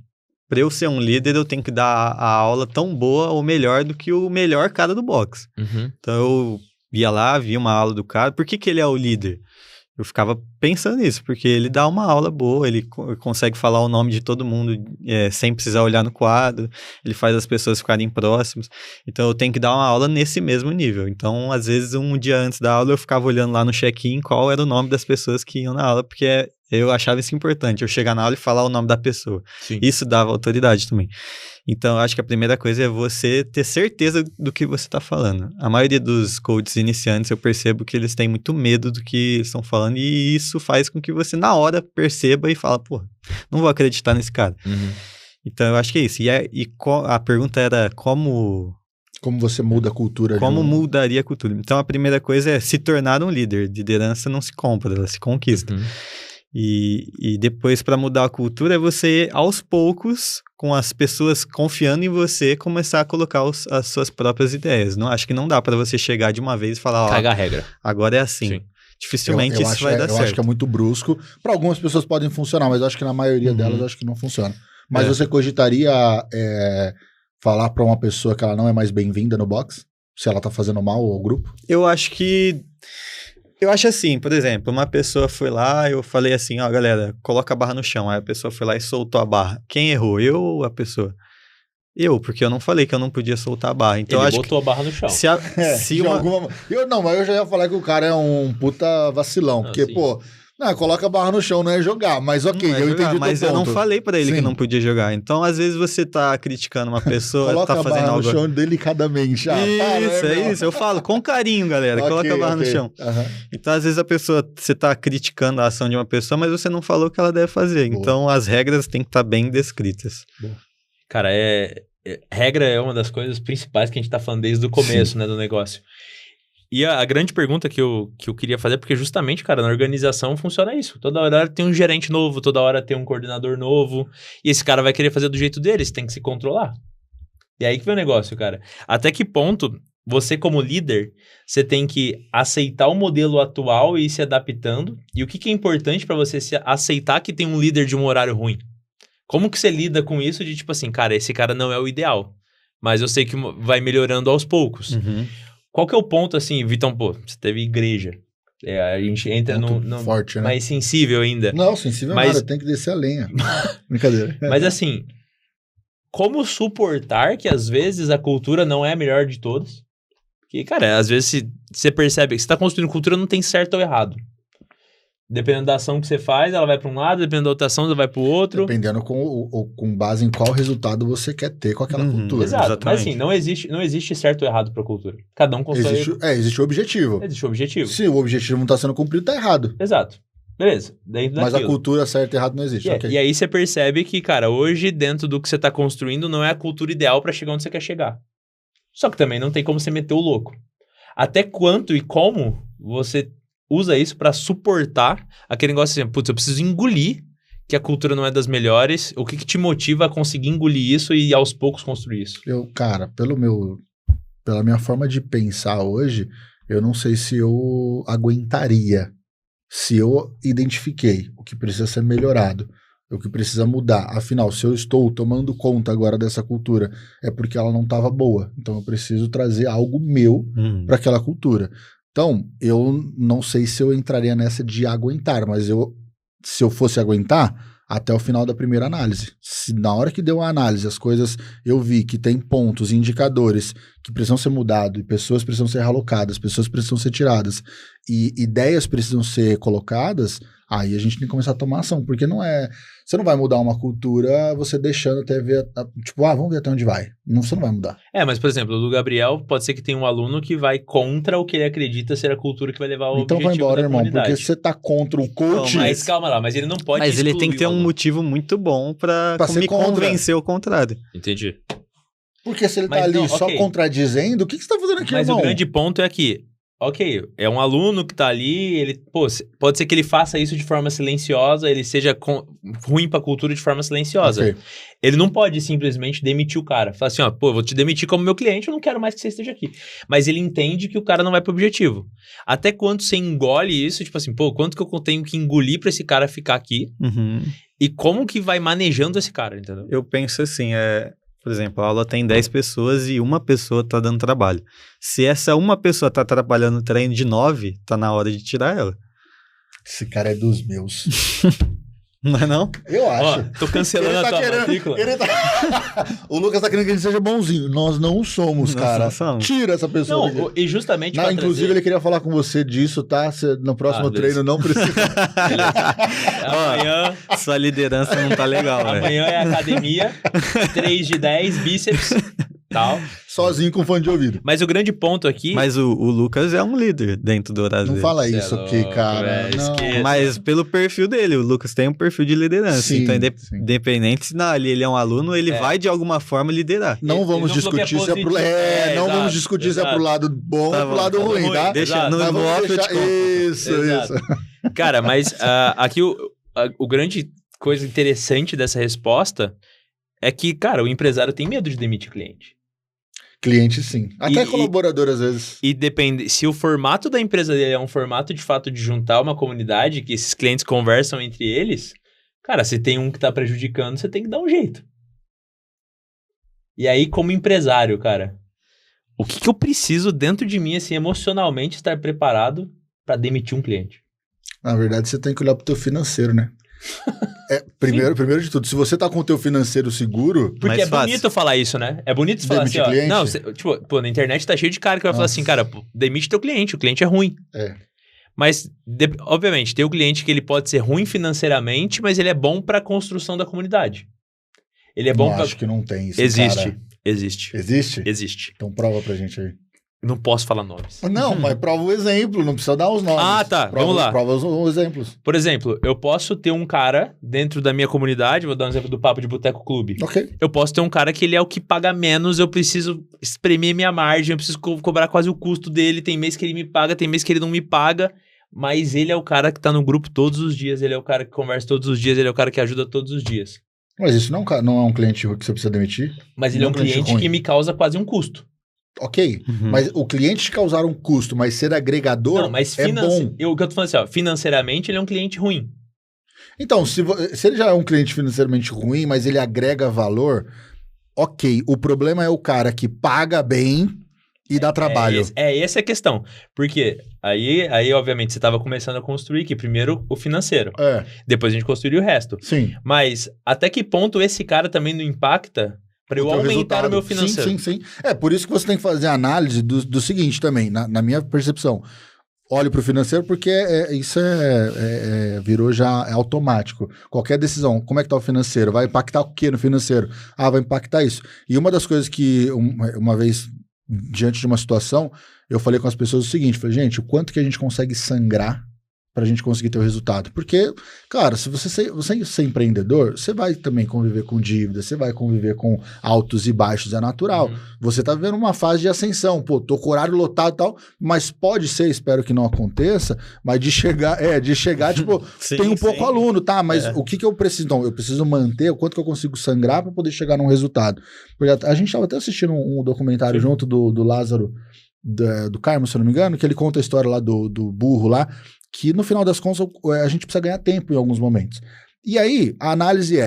Pra eu ser um líder, eu tenho que dar a aula tão boa ou melhor do que o melhor cara do box. Então, eu ia lá, via uma aula do cara, por que ele é o líder? Eu ficava pensando nisso, porque ele dá uma aula boa, ele consegue falar o nome de todo mundo sem precisar olhar no quadro, ele faz as pessoas ficarem próximas, então eu tenho que dar uma aula nesse mesmo nível. Então, às vezes, um dia antes da aula, eu ficava olhando lá no check-in qual era o nome das pessoas que iam na aula, porque eu achava isso importante, eu chegar na aula e falar o nome da pessoa. Sim. Isso dava autoridade também. Então, eu acho que a primeira coisa é você ter certeza do que você está falando. A maioria dos coaches iniciantes, eu percebo que eles têm muito medo do que eles estão falando e isso faz com que você, na hora, perceba e fala, pô, não vou acreditar nesse cara. Então, eu acho que é isso. A pergunta era como você muda a cultura. Como mudaria a cultura? Então, a primeira coisa é se tornar um líder. Liderança não se compra, ela se conquista. E depois, para mudar a cultura, é você, aos poucos, com as pessoas confiando em você, começar a colocar as suas próprias ideias. Não, acho que não dá para você chegar de uma vez e falar, caga a regra. Agora é assim. Sim. Dificilmente isso vai dar certo. Eu acho que é muito brusco. Para algumas pessoas podem funcionar, mas eu acho que na maioria delas, eu acho que não funciona. Mas você cogitaria falar para uma pessoa que ela não é mais bem-vinda no box? Se ela tá fazendo mal ao grupo? Eu acho que... Eu acho assim, por exemplo, uma pessoa foi lá, eu falei assim, ó, galera, coloca a barra no chão. Aí a pessoa foi lá e soltou a barra. Quem errou? Eu ou a pessoa? Eu, porque eu não falei que eu não podia soltar a barra. Então Ele eu acho botou a barra no chão. De alguma... Mas eu já ia falar que o cara é um puta vacilão. Porque, sim. pô, coloca a barra no chão, não é jogar. Mas ok, não é eu jogar, entendi o mas teu eu ponto. não falei pra ele Sim. que não podia jogar. Então, às vezes, você tá criticando uma pessoa, Coloca tá a fazendo barra algo... no chão delicadamente. Isso. Eu falo com carinho, galera. Coloca a barra no chão. Uhum. Então, às vezes, você tá criticando a ação de uma pessoa, mas você não falou o que ela deve fazer. Boa. Então, as regras têm que estar bem descritas. Cara, regra é uma das coisas principais que a gente tá falando desde o começo, né, do negócio. E a grande pergunta que eu queria fazer, porque justamente, cara, na organização funciona isso. Toda hora tem um gerente novo, toda hora tem um coordenador novo, e esse cara vai querer fazer do jeito dele, você tem que se controlar. E aí que vem o negócio, cara. Até que ponto você, como líder, você tem que aceitar o modelo atual e ir se adaptando? E o que é importante para você aceitar que tem um líder de um horário ruim? Como que você lida com isso de tipo assim, cara, esse cara não é o ideal, mas eu sei que vai melhorando aos poucos. Uhum. Qual que é o ponto, assim, Vitão, pô, você teve igreja, a gente entra no forte, né? mais sensível ainda. Não, sensível nada, tem que descer a lenha. Brincadeira. Mas assim, como suportar que às vezes a cultura não é a melhor de todas? Porque, cara, às vezes você percebe que você tá construindo cultura, não tem certo ou errado. Dependendo da ação que você faz, ela vai para um lado, dependendo da outra ação, ela vai para o outro. Dependendo com base em qual resultado você quer ter com aquela cultura. Exato, exatamente. Mas assim, não existe certo ou errado para a cultura. Cada um constrói... Existe o objetivo. Existe o objetivo. Se o objetivo não está sendo cumprido, tá errado. Exato. Beleza. Mas a cultura certo e errado não existe. E aí você percebe que, cara, hoje, dentro do que você está construindo, não é a cultura ideal para chegar onde você quer chegar. Só que também não tem como você meter o louco. Até quanto e como você usa isso para suportar aquele negócio assim, putz, eu preciso engolir que a cultura não é das melhores. O que te motiva a conseguir engolir isso e aos poucos construir isso? Cara, pela minha forma de pensar hoje, eu não sei se eu aguentaria. Se eu identifiquei o que precisa ser melhorado, o que precisa mudar. Afinal, se eu estou tomando conta agora dessa cultura, é porque ela não estava boa. Então eu preciso trazer algo meu para aquela cultura. Então, eu não sei se eu entraria nessa de aguentar, mas se eu fosse aguentar, até o final da primeira análise. Se na hora que deu a análise, as coisas, eu vi que tem pontos, indicadores que precisam ser mudados, e pessoas precisam ser realocadas, pessoas precisam ser tiradas, e ideias precisam ser colocadas, aí a gente tem que começar a tomar ação, porque você não vai mudar uma cultura você deixando até ver, vamos ver até onde vai. Você não vai mudar. Mas, por exemplo, do Gabriel, pode ser que tenha um aluno que vai contra o que ele acredita ser a cultura que vai levar ao então objetivo vai embora, da irmão, comunidade. porque você tá contra o coach... Mas calma lá, mas ele não pode Mas ele tem que ter um motivo muito bom pra me convencer ao contrário. Entendi. Porque se ele tá ali só contradizendo, o que você tá fazendo aqui, irmão? Mas o grande ponto é que, ok, é um aluno que tá ali, pode ser que ele faça isso de forma silenciosa, ele seja ruim pra cultura de forma silenciosa. Okay. Ele não pode simplesmente demitir o cara. Falar assim, eu vou te demitir como meu cliente, eu não quero mais que você esteja aqui. Mas ele entende que o cara não vai pro objetivo. Até quando você engole isso, tipo assim, quanto que eu tenho que engolir pra esse cara ficar aqui? E como que vai manejando esse cara, entendeu? Eu penso assim, por exemplo, a aula tem 10 pessoas e uma pessoa tá dando trabalho. Se essa uma pessoa tá atrapalhando o treino de 9, tá na hora de tirar ela. Esse cara é dos meus. Não é não? Eu acho. Tô cancelando a tua matrícula. O Lucas tá querendo que ele seja bonzinho. Nós não somos, cara. Não somos. Tira essa pessoa. Não, e justamente inclusive, ele queria falar com você disso, tá? No próximo treino não precisa. Amanhã... Sua liderança não tá legal, velho. Amanhã é academia, 3 de 10, bíceps, tal. Sozinho com fone de ouvido. Mas o grande ponto aqui... Mas o Lucas é um líder dentro do horário dele. Não fala isso aqui, cara. Não. Mas pelo perfil dele, o Lucas tem um perfil de liderança. Sim, então, independente se ele é um aluno, ele vai de alguma forma liderar. Não vamos discutir se é pro... não vamos discutir se é pro lado bom ou pro lado ruim, tá? Deixa no off eu te conto. Isso. Cara, mas aqui o grande coisa interessante dessa resposta é que, cara, o empresário tem medo de demitir cliente. Cliente, sim. Até colaborador, às vezes. E depende... Se o formato da empresa dele é um formato, de fato, de juntar uma comunidade, que esses clientes conversam entre eles, cara, se tem um que tá prejudicando, você tem que dar um jeito. E aí, como empresário, cara, o que eu preciso dentro de mim, assim, emocionalmente, estar preparado para demitir um cliente? Na verdade, você tem que olhar pro teu financeiro, né? Primeiro de tudo, se você tá com o teu financeiro seguro... Porque mais é bonito fácil. falar isso, né? É bonito falar assim, Demitir ó... cliente? Não, tipo, pô, na internet tá cheio de cara que vai falar assim, cara, pô, demite teu cliente, o cliente é ruim. Mas, obviamente, tem o cliente que ele pode ser ruim financeiramente, mas ele é bom pra construção da comunidade. Ele é bom pra... acho que não tem isso, Existe. cara. Existe. Existe? Existe. Então prova pra gente aí. Não posso falar nomes. Não, mas prova o exemplo, não precisa dar os nomes. Ah, tá, vamos lá. Prova os exemplos. Por exemplo, eu posso ter um cara dentro da minha comunidade, vou dar um exemplo do Papo de Boteco Clube. Ok. Eu posso ter um cara que ele é o que paga menos, eu preciso espremer minha margem, eu preciso cobrar quase o custo dele, tem mês que ele me paga, tem mês que ele não me paga, mas ele é o cara que tá no grupo todos os dias, ele é o cara que conversa todos os dias, ele é o cara que ajuda todos os dias. Mas isso não é um cliente que você precisa demitir? Mas ele é um cliente que me causa quase um custo. Ok, mas o cliente te causar um custo, mas ser agregador Não, mas é bom. O que eu tô falando assim, ó, financeiramente ele é um cliente ruim. Então, se ele já é um cliente financeiramente ruim, mas ele agrega valor, ok. O problema é o cara que paga bem e dá trabalho. Essa é a questão. Porque aí obviamente, você estava começando a construir que primeiro o financeiro. Depois a gente construiu o resto. Sim. Mas até que ponto esse cara também não impacta para eu aumentar o meu financeiro? Sim. É por isso que você tem que fazer a análise do seguinte também, na minha percepção. Olhe para o financeiro porque isso virou já automático. Qualquer decisão, como é que está o financeiro? Vai impactar o quê no financeiro? Vai impactar isso. E uma das coisas que uma vez, diante de uma situação, eu falei com as pessoas o seguinte, falei, gente, o quanto que a gente consegue sangrar para a gente conseguir ter o resultado. Porque, cara, se você ser empreendedor, você vai também conviver com dívida, você vai conviver com altos e baixos, é natural. Você tá vivendo uma fase de ascensão, pô, tô com o horário lotado e tal, mas pode ser, espero que não aconteça, mas de chegar, tipo, tem um pouco aluno, tá? Mas o que eu preciso? Então, eu preciso manter o quanto que eu consigo sangrar para poder chegar num resultado. Porque a gente tava até assistindo um documentário junto do Lázaro, do Carmo, se eu não me engano, que ele conta a história lá do burro lá, que no final das contas a gente precisa ganhar tempo em alguns momentos. E aí, a análise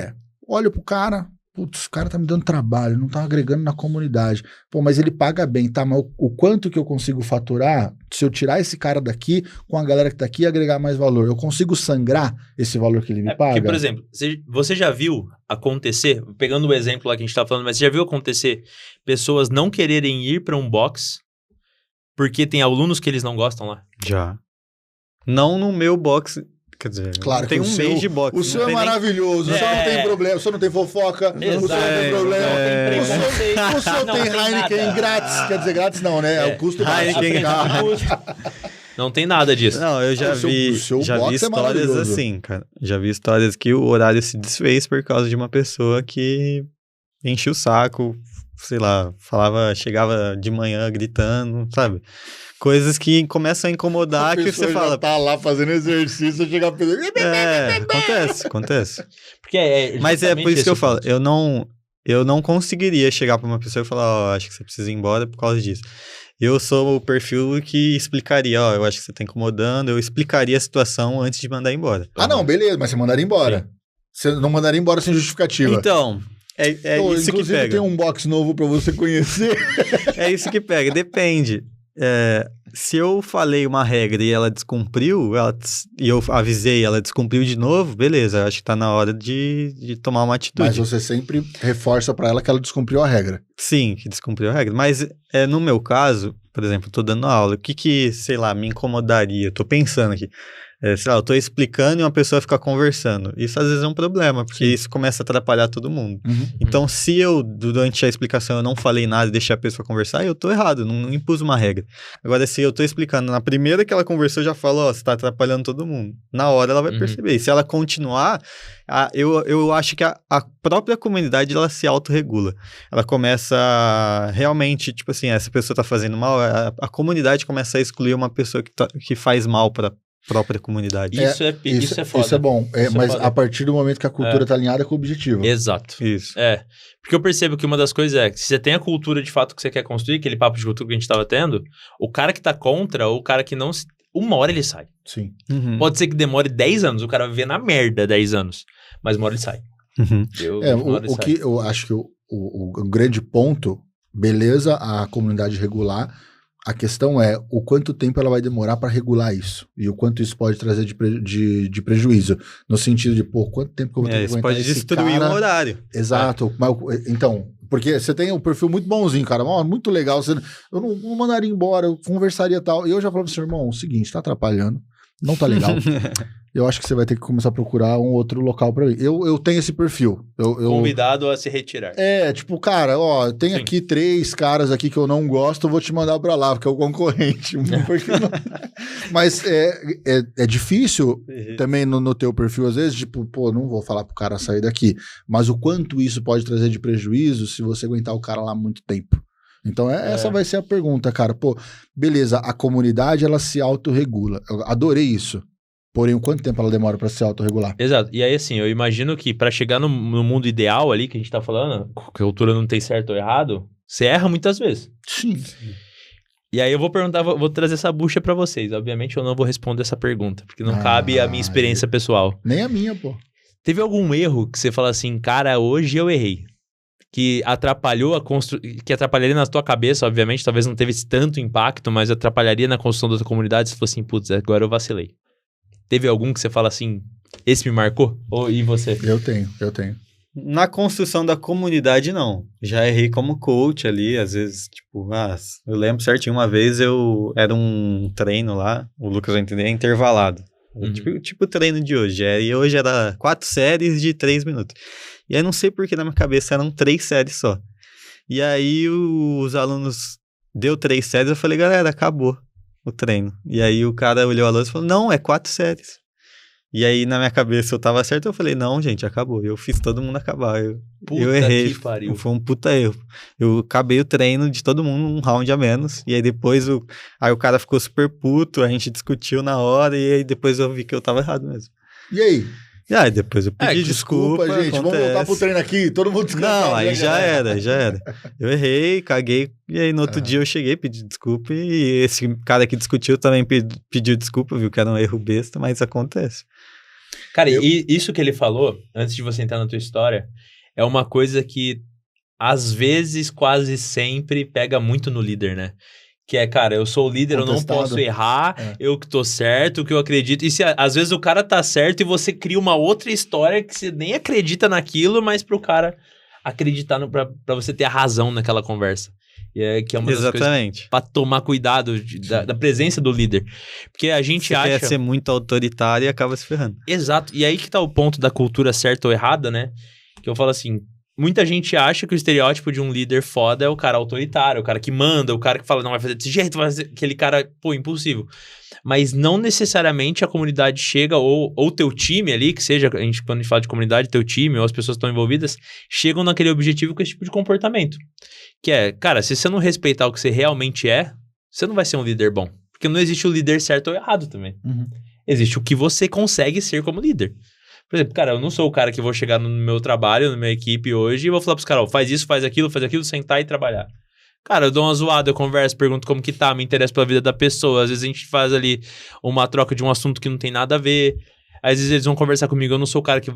olha pro cara, putz, o cara tá me dando trabalho, não tá agregando na comunidade. Pô, mas ele paga bem, tá? Mas o quanto que eu consigo faturar se eu tirar esse cara daqui com a galera que tá aqui e agregar mais valor? Eu consigo sangrar esse valor que ele me paga? Porque, por exemplo, você já viu acontecer, pegando o exemplo lá que a gente tá falando, mas você já viu acontecer pessoas não quererem ir para um box porque tem alunos que eles não gostam lá? Já. Não no meu box, quer dizer, claro, tem um mês de box. O seu é maravilhoso, o seu não tem problema, o seu não tem fofoca, exato, o seu não tem problema. O seu tem Heineken grátis, quer dizer, grátis não, né? O custo baixo. Não tem nada disso. Não, eu já vi histórias assim, cara. Já vi histórias que o horário se desfez por causa de uma pessoa que enchia o saco, sei lá, chegava de manhã gritando, sabe? Coisas que começam a incomodar, que você fala... tá lá fazendo exercício, chega a pessoa... Acontece. Mas é por isso que eu falo, eu não conseguiria chegar pra uma pessoa e falar, acho que você precisa ir embora por causa disso. Eu sou o perfil que explicaria, eu acho que você tá incomodando, eu explicaria a situação antes de mandar embora. Não, beleza, mas você mandaria embora. Sim. Você não mandaria embora sem justificativa. Então... isso que pega. Tem um box novo pra você conhecer. É isso que pega, depende. Se eu falei uma regra e ela descumpriu, e eu avisei ela descumpriu de novo, beleza, acho que tá na hora de tomar uma atitude. Mas você sempre reforça pra ela que ela descumpriu a regra. Sim, que descumpriu a regra. Mas no meu caso, por exemplo, eu tô dando aula, o que sei lá, me incomodaria? Tô pensando aqui. Sei lá, eu tô explicando e uma pessoa fica conversando. Isso às vezes é um problema, porque isso começa a atrapalhar todo mundo. Então, se eu, durante a explicação, eu não falei nada e deixei a pessoa conversar, eu tô errado, não impus uma regra. Agora, se eu tô explicando, na primeira que ela conversou, eu já falo, você tá atrapalhando todo mundo. Na hora ela vai perceber. E se ela continuar, eu acho que a própria comunidade, ela se autorregula. Ela começa realmente, tipo assim, essa pessoa tá fazendo mal, a comunidade começa a excluir uma pessoa que faz mal pra própria comunidade. Isso é foda. Isso é bom, mas foda. A partir do momento que a cultura tá alinhada com o objetivo. Exato. Isso. Porque eu percebo que uma das coisas é que se você tem a cultura de fato que você quer construir, aquele papo de cultura que a gente tava tendo, o cara que tá contra, ou o cara que não... Uma hora ele sai. Sim. Pode ser que demore 10 anos, o cara vai viver na merda 10 anos, mas uma hora ele sai. Eu acho que o grande ponto, beleza, a comunidade regular, A questão é o quanto tempo ela vai demorar para regular isso. E o quanto isso pode trazer de prejuízo. No sentido de, pô, quanto tempo que eu vou ter que Isso aguentar pode esse destruir cara? um horário. Exato. Mas, então, porque você tem um perfil muito bonzinho, cara. Muito legal. Eu não mandaria embora, eu conversaria e tal. E eu já falava assim, irmão, é o seguinte, tá atrapalhando. Não tá legal. Eu acho que você vai ter que começar a procurar um outro local pra mim. Eu tenho esse perfil. Convidado a se retirar. Tipo, cara, ó, tem Sim. aqui 3 caras aqui que eu não gosto, eu vou te mandar pra lá, porque é o concorrente. Mas é difícil também no teu perfil, às vezes, tipo, pô, não vou falar pro cara sair daqui. Mas o quanto isso pode trazer de prejuízo se você aguentar o cara lá muito tempo. Então, essa vai ser a pergunta, cara. Pô, beleza, a comunidade, ela se autorregula. Eu adorei isso. Porém, quanto tempo ela demora para se autorregular? Exato. E aí, assim, eu imagino que para chegar no mundo ideal ali, que a gente tá falando, que a cultura não tem certo ou errado, você erra muitas vezes. Sim. E aí eu vou perguntar, vou trazer essa bucha para vocês. Obviamente eu não vou responder essa pergunta, porque não cabe a minha experiência pessoal. Nem a minha, pô. Teve algum erro que você fala assim, cara, hoje eu errei? Que atrapalhou que atrapalharia na tua cabeça, obviamente, talvez não teve tanto impacto, mas atrapalharia na construção da tua comunidade, você falou assim, putz, agora eu vacilei. Teve algum que você fala assim, esse me marcou? E você? Eu tenho. Na construção da comunidade, não. Já errei como coach ali, às vezes, tipo, eu lembro certinho, uma vez era um treino lá, o Lucas vai entender, intervalado. Tipo o treino de hoje. E hoje era 4 séries de 3 minutos. E aí não sei porque na minha cabeça eram 3 séries só. E aí os alunos deu 3 séries, eu falei, galera, acabou o treino. E aí o cara olhou a lousa e falou, não, é 4 séries. E aí na minha cabeça eu tava certo, eu falei, não, gente, acabou. Eu fiz todo mundo acabar. Eu errei. Que pariu. Foi um puta erro. Eu acabei o treino de todo mundo um round a menos. E aí depois o cara ficou super puto, a gente discutiu na hora e aí depois eu vi que eu tava errado mesmo. E aí? E aí depois eu pedi desculpa, gente, vamos voltar pro treino aqui, todo mundo descansado. Não, aí já era. Eu errei, caguei, e aí no outro dia eu cheguei, pedi desculpa, e esse cara que discutiu também pediu desculpa, viu que era um erro besta, mas acontece. Cara, e isso que ele falou, antes de você entrar na tua história, é uma coisa que às vezes, quase sempre, pega muito no líder, né? Que é, cara, eu sou o líder, eu não posso errar, eu que tô certo, o que eu acredito. E às vezes o cara tá certo e você cria uma outra história que você nem acredita naquilo, mas pro cara acreditar, pra você ter a razão naquela conversa. E que é uma das coisas pra tomar cuidado da presença do líder. Porque a gente você quer ser muito autoritário e acaba se ferrando. Exato. E aí que tá o ponto da cultura certa ou errada, né? Que eu falo assim, muita gente acha que o estereótipo de um líder foda é o cara autoritário, o cara que manda, o cara que fala, não, vai fazer desse jeito, vai fazer aquele cara, impulsivo. Mas não necessariamente a comunidade chega, ou teu time ali, que seja, quando a gente fala de comunidade, teu time, ou as pessoas que estão envolvidas, chegam naquele objetivo com esse tipo de comportamento. Que é, cara, se você não respeitar o que você realmente é, você não vai ser um líder bom. Porque não existe o líder certo ou errado também. Uhum. Existe o que você consegue ser como líder. Por exemplo, cara, eu não sou o cara que vou chegar no meu trabalho, na minha equipe hoje e vou falar pros caras, faz isso, faz aquilo, sentar e trabalhar. Cara, eu dou uma zoada, eu converso, pergunto como que tá, me interesso pela vida da pessoa. Às vezes a gente faz ali uma troca de um assunto que não tem nada a ver. Às vezes eles vão conversar comigo, eu não sou o cara que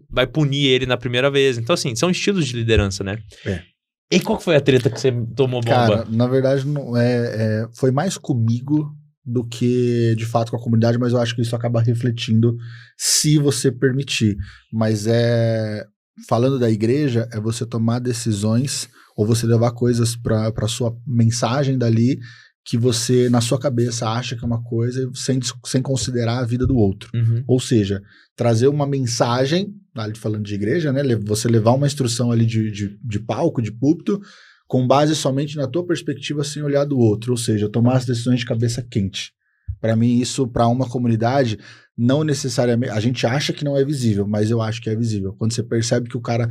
vai punir ele na primeira vez. Então, assim, são estilos de liderança, né? E qual que foi a treta que você tomou bomba? Cara, na verdade, não foi mais comigo do que, de fato, com a comunidade, mas eu acho que isso acaba refletindo se você permitir. Mas falando da igreja, é você tomar decisões ou você levar coisas para sua mensagem dali que você, na sua cabeça, acha que é uma coisa sem considerar a vida do outro. Uhum. Ou seja, trazer uma mensagem, falando de igreja, né? Você levar uma instrução ali de palco, de púlpito, com base somente na tua perspectiva sem olhar do outro, ou seja, tomar as decisões de cabeça quente. Para mim, isso, para uma comunidade, não necessariamente... A gente acha que não é visível, mas eu acho que é visível. Quando você percebe que o cara...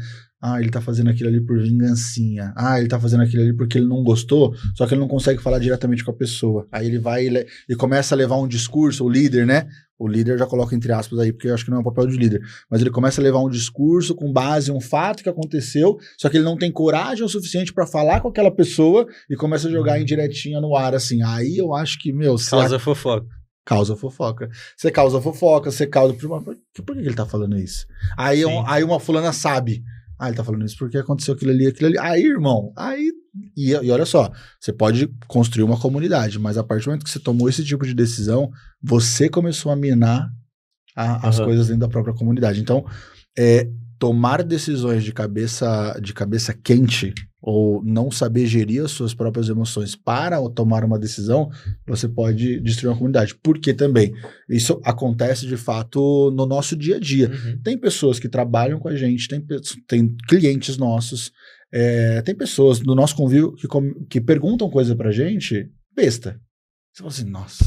ele tá fazendo aquilo ali por vingancinha. Ele tá fazendo aquilo ali porque ele não gostou, só que ele não consegue falar diretamente com a pessoa. Aí ele vai e começa a levar um discurso, o líder, né? O líder já coloca entre aspas aí, porque eu acho que não é o papel de líder. Mas ele começa a levar um discurso com base em um fato que aconteceu, só que ele não tem coragem o suficiente para falar com aquela pessoa e começa a jogar indiretinha no ar, assim. Aí eu acho que, Causa fofoca. Causa fofoca. Você causa fofoca, você causa... Por que ele tá falando isso? Aí uma fulana sabe... ele tá falando isso porque aconteceu aquilo ali. Aí, irmão, E olha só, você pode construir uma comunidade, mas a partir do momento que você tomou esse tipo de decisão, você começou a minar as coisas dentro da própria comunidade. Então, tomar decisões de cabeça quente ou não saber gerir as suas próprias emoções para tomar uma decisão, você pode destruir uma comunidade. Porque também, isso acontece de fato no nosso dia a dia. Tem pessoas que trabalham com a gente, tem clientes nossos, tem pessoas no nosso convívio que perguntam coisa pra gente, besta. Você fala assim, nossa,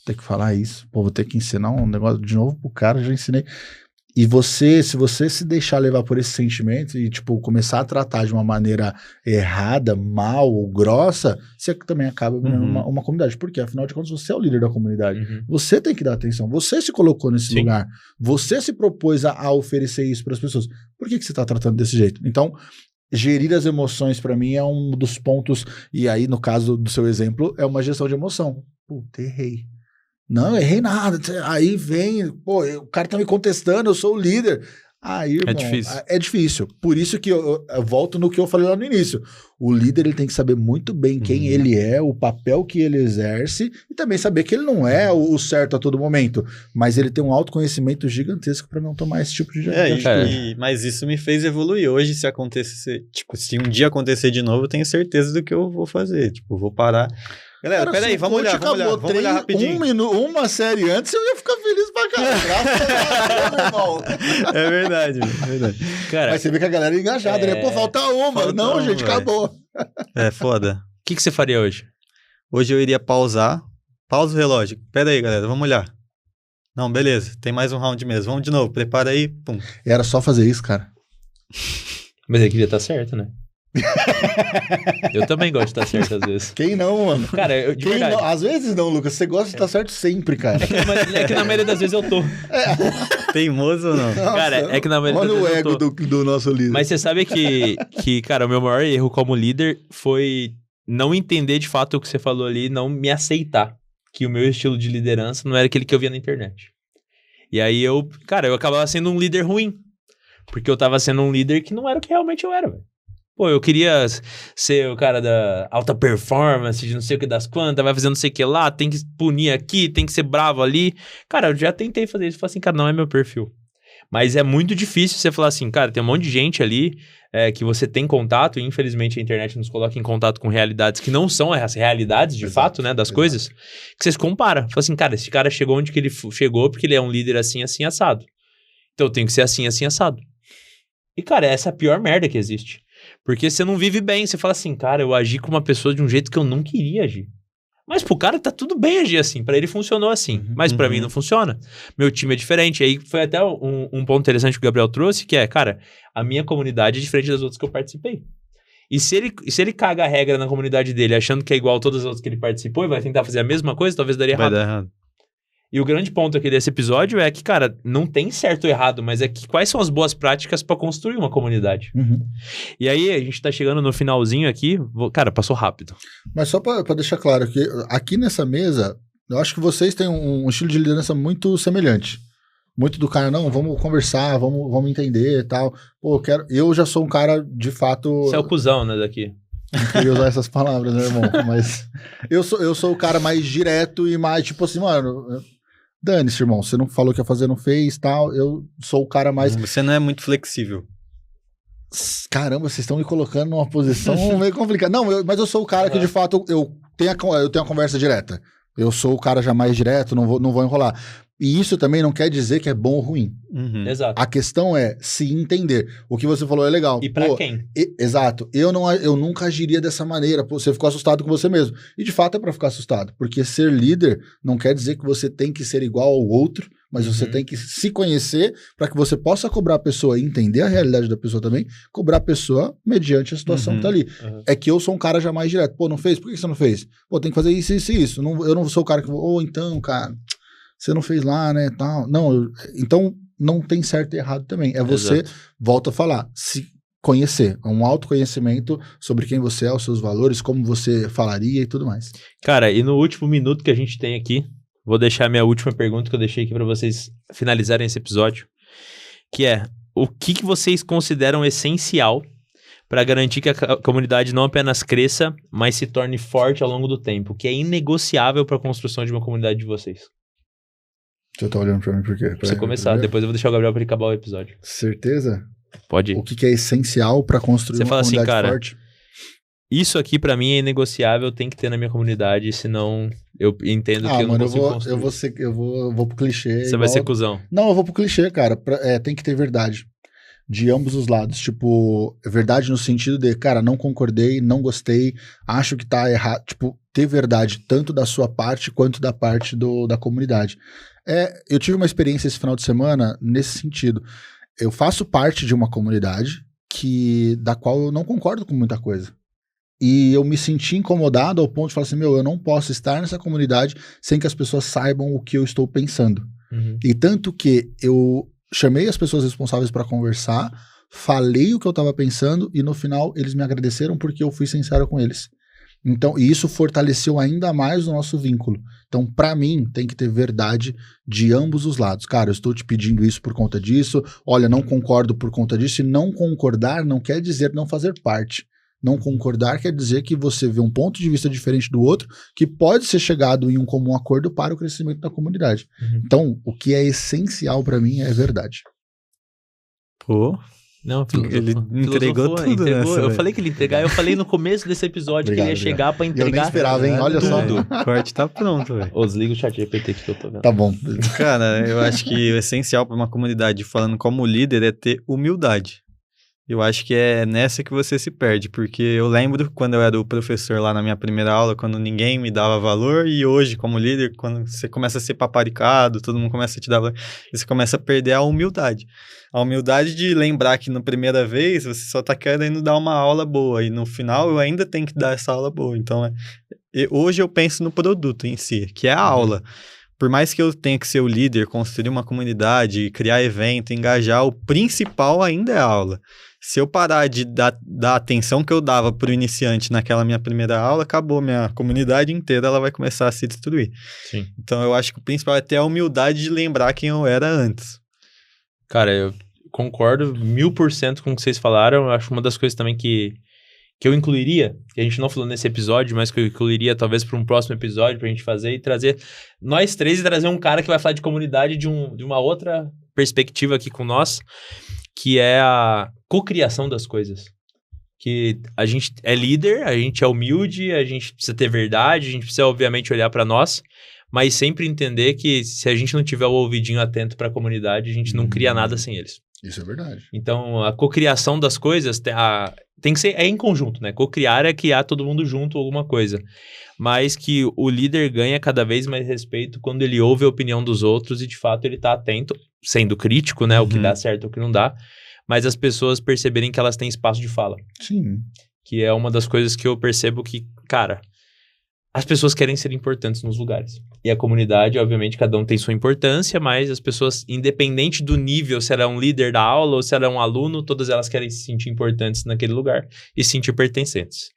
tem que falar isso, pô, vou ter que ensinar um negócio de novo pro cara, já ensinei. E se você se deixar levar por esse sentimento e, tipo, começar a tratar de uma maneira errada, mal ou grossa, você também acaba virando uma comunidade. Porque, afinal de contas, você é o líder da comunidade. Você tem que dar atenção. Você se colocou nesse lugar. Você se propôs a oferecer isso para as pessoas. Por que você está tratando desse jeito? Então, gerir as emoções, para mim, é um dos pontos. E aí, no caso do seu exemplo, é uma gestão de emoção. Puta, errei. Não, errei nada. Aí vem, pô, o cara tá me contestando, eu sou o líder. Aí, irmão, é difícil. Por isso que eu volto no que eu falei lá no início. O líder, ele tem que saber muito bem quem ele é, o papel que ele exerce e também saber que ele não é o certo a todo momento, mas ele tem um autoconhecimento gigantesco para não tomar esse tipo de atitude. Mas isso me fez evoluir. Hoje, se acontecer, tipo, se um dia acontecer de novo, eu tenho certeza do que eu vou fazer. Tipo, eu vou parar. Galera, peraí, vamos olhar rapidinho. Uma série antes, eu ia ficar feliz pra caralho. Graças a Deus, irmão. É verdade. Cara, mas você vê que a galera é engajada, né? Pô, falta uma. Não, gente, acabou. É foda. O que você faria hoje? Hoje eu iria pausar. Pausa o relógio. Pera aí, galera, vamos olhar. Não, beleza. Tem mais um round mesmo. Vamos de novo. Prepara aí. Pum. Era só fazer isso, cara. Mas ele queria estar certo, né? Eu também gosto de estar certo às vezes. Quem não, mano? Cara, de verdade. Não? Às vezes não, Lucas. Você gosta de estar certo sempre, cara. É que na maioria das vezes eu tô. Teimoso ou não? Nossa, cara, é que na maioria das vezes olha o ego do nosso líder. Mas você sabe que, cara, o meu maior erro como líder foi não entender de fato o que você falou ali, não me aceitar. Que o meu estilo de liderança não era aquele que eu via na internet. E aí eu acabava sendo um líder ruim. Porque eu tava sendo um líder que não era o que realmente eu era, velho. Pô, eu queria ser o cara da alta performance, de não sei o que das quantas, vai fazendo não sei o que lá, tem que punir aqui, tem que ser bravo ali. Cara, eu já tentei fazer isso, falei assim, cara, não é meu perfil. Mas é muito difícil você falar assim, cara, tem um monte de gente ali que você tem contato, e infelizmente a internet nos coloca em contato com realidades que não são as realidades de fato, né, das coisas, que você se compara. Fala assim, cara, esse cara chegou onde que ele chegou porque ele é um líder assim, assim, assado. Então eu tenho que ser assim, assim, assado. E, cara, essa é a pior merda que existe. Porque você não vive bem, você fala assim, cara, eu agi com uma pessoa de um jeito que eu não queria agir. Mas pro cara tá tudo bem agir assim, pra ele funcionou assim, mas pra mim não funciona. Meu time é diferente. Aí foi até um ponto interessante que o Gabriel trouxe, que é, cara, a minha comunidade é diferente das outras que eu participei. E se ele caga a regra na comunidade dele, achando que é igual a todas as outras que ele participou e vai tentar fazer a mesma coisa, talvez daria errado. Vai dar errado. E o grande ponto aqui desse episódio é que, cara, não tem certo ou errado, mas é que quais são as boas práticas pra construir uma comunidade. E aí, a gente tá chegando no finalzinho aqui. Cara, passou rápido. Mas só pra deixar claro que aqui nessa mesa, eu acho que vocês têm um estilo de liderança muito semelhante. Muito do cara, não, vamos conversar, vamos entender e tal. Pô, eu já sou um cara, de fato... Você é o cuzão, né, daqui. Não queria usar essas palavras, né, irmão? Mas eu sou o cara mais direto e mais, tipo assim, mano... Dane-se, irmão, você não falou que ia fazer, não fez, tal, eu sou o cara mais... Você não é muito flexível. Caramba, vocês estão me colocando numa posição meio complicada. Não, mas eu sou o cara que, de fato, eu tenho a conversa direta. Eu sou o cara já mais direto, não vou enrolar. E isso também não quer dizer que é bom ou ruim. Exato. A questão é se entender. O que você falou é legal. E pra quem? Exato. Eu nunca agiria dessa maneira. Você ficou assustado com você mesmo. E de fato é pra ficar assustado. Porque ser líder não quer dizer que você tem que ser igual ao outro, mas você tem que se conhecer para que você possa cobrar a pessoa e entender a realidade da pessoa também, cobrar a pessoa mediante a situação que tá ali. É que eu sou um cara já mais direto. Pô, não fez? Por que você não fez? Pô, tem que fazer isso, isso e isso. Eu não sou o cara que... então, cara... Você não fez lá, né, tal. Não, então não tem certo e errado também. É você, volta a falar, se conhecer. É um autoconhecimento sobre quem você é, os seus valores, como você falaria e tudo mais. Cara, e no último minuto que a gente tem aqui, vou deixar a minha última pergunta que eu deixei aqui para vocês finalizarem esse episódio, que é, o que vocês consideram essencial para garantir que a comunidade não apenas cresça, mas se torne forte ao longo do tempo, que é inegociável para a construção de uma comunidade de vocês? Você tá olhando pra mim por quê? Pra você começar, depois eu vou deixar o Gabriel para acabar o episódio. Certeza? Pode ir. O que é essencial para construir Você uma fala assim, comunidade cara, forte? Isso aqui para mim é inegociável, tem que ter na minha comunidade, senão eu entendo que eu não consigo construir. Eu vou pro clichê. Você vai ser cuzão. Não, eu vou pro clichê, cara. Tem que ter verdade. De ambos os lados. Tipo, verdade no sentido de, cara, não concordei, não gostei, acho que tá errado. Tipo, ter verdade tanto da sua parte quanto da parte da comunidade. Eu tive uma experiência esse final de semana nesse sentido. Eu faço parte de uma comunidade da qual eu não concordo com muita coisa. E eu me senti incomodado ao ponto de falar assim, eu não posso estar nessa comunidade sem que as pessoas saibam o que eu estou pensando. Uhum. E tanto que eu chamei as pessoas responsáveis para conversar, falei o que eu estava pensando e no final eles me agradeceram porque eu fui sincero com eles. Então, e isso fortaleceu ainda mais o nosso vínculo. Então, para mim, tem que ter verdade de ambos os lados. Cara, eu estou te pedindo isso por conta disso, olha, não concordo por conta disso, e não concordar não quer dizer não fazer parte. Não concordar quer dizer que você vê um ponto de vista diferente do outro, que pode ser chegado em um comum acordo para o crescimento da comunidade. Uhum. Então, o que é essencial para mim é verdade. Pô... Não, ele entregou tudo. Eu falei que ele ia entregar. Eu falei no começo desse episódio que ele ia chegar pra entregar. Eu nem esperava, hein? Olha só. O corte tá pronto, velho. Desliga o chat GPT que eu tô vendo. Tá bom. Cara, eu acho que o essencial pra uma comunidade, falando como líder, é ter humildade. Eu acho que é nessa que você se perde, porque eu lembro quando eu era o professor lá na minha primeira aula, quando ninguém me dava valor, e hoje, como líder, quando você começa a ser paparicado, todo mundo começa a te dar valor, você começa a perder a humildade. A humildade de lembrar que na primeira vez você só tá querendo dar uma aula boa, e no final eu ainda tenho que dar essa aula boa. Então, hoje eu penso no produto em si, que é a aula. Por mais que eu tenha que ser o líder, construir uma comunidade, criar evento, engajar, o principal ainda é a aula. Se eu parar de dar a atenção que eu dava para o iniciante naquela minha primeira aula, acabou, minha comunidade inteira ela vai começar a se destruir. Sim. Então eu acho que o principal é ter a humildade de lembrar quem eu era antes. Cara, eu concordo 1000% com o que vocês falaram. Eu acho uma das coisas também que eu incluiria, que a gente não falou nesse episódio, mas que eu incluiria talvez para um próximo episódio pra gente fazer e trazer nós três e trazer um cara que vai falar de comunidade de uma outra perspectiva aqui com nós, que é a cocriação das coisas. Que a gente é líder, a gente é humilde, a gente precisa ter verdade, a gente precisa obviamente olhar para nós, mas sempre entender que se a gente não tiver o ouvidinho atento para a comunidade, a gente não cria nada sem eles. Isso é verdade. Então, a cocriação das coisas tem que ser em conjunto, né? Cocriar é criar todo mundo junto alguma coisa. Mas que o líder ganha cada vez mais respeito quando ele ouve a opinião dos outros e, de fato, ele tá atento, sendo crítico, né? O que dá certo, o que não dá. Mas as pessoas perceberem que elas têm espaço de fala. Sim. Que é uma das coisas que eu percebo que, cara, as pessoas querem ser importantes nos lugares. E a comunidade, obviamente, cada um tem sua importância, mas as pessoas, independente do nível, se ela é um líder da aula ou se ela é um aluno, todas elas querem se sentir importantes naquele lugar e se sentir pertencentes.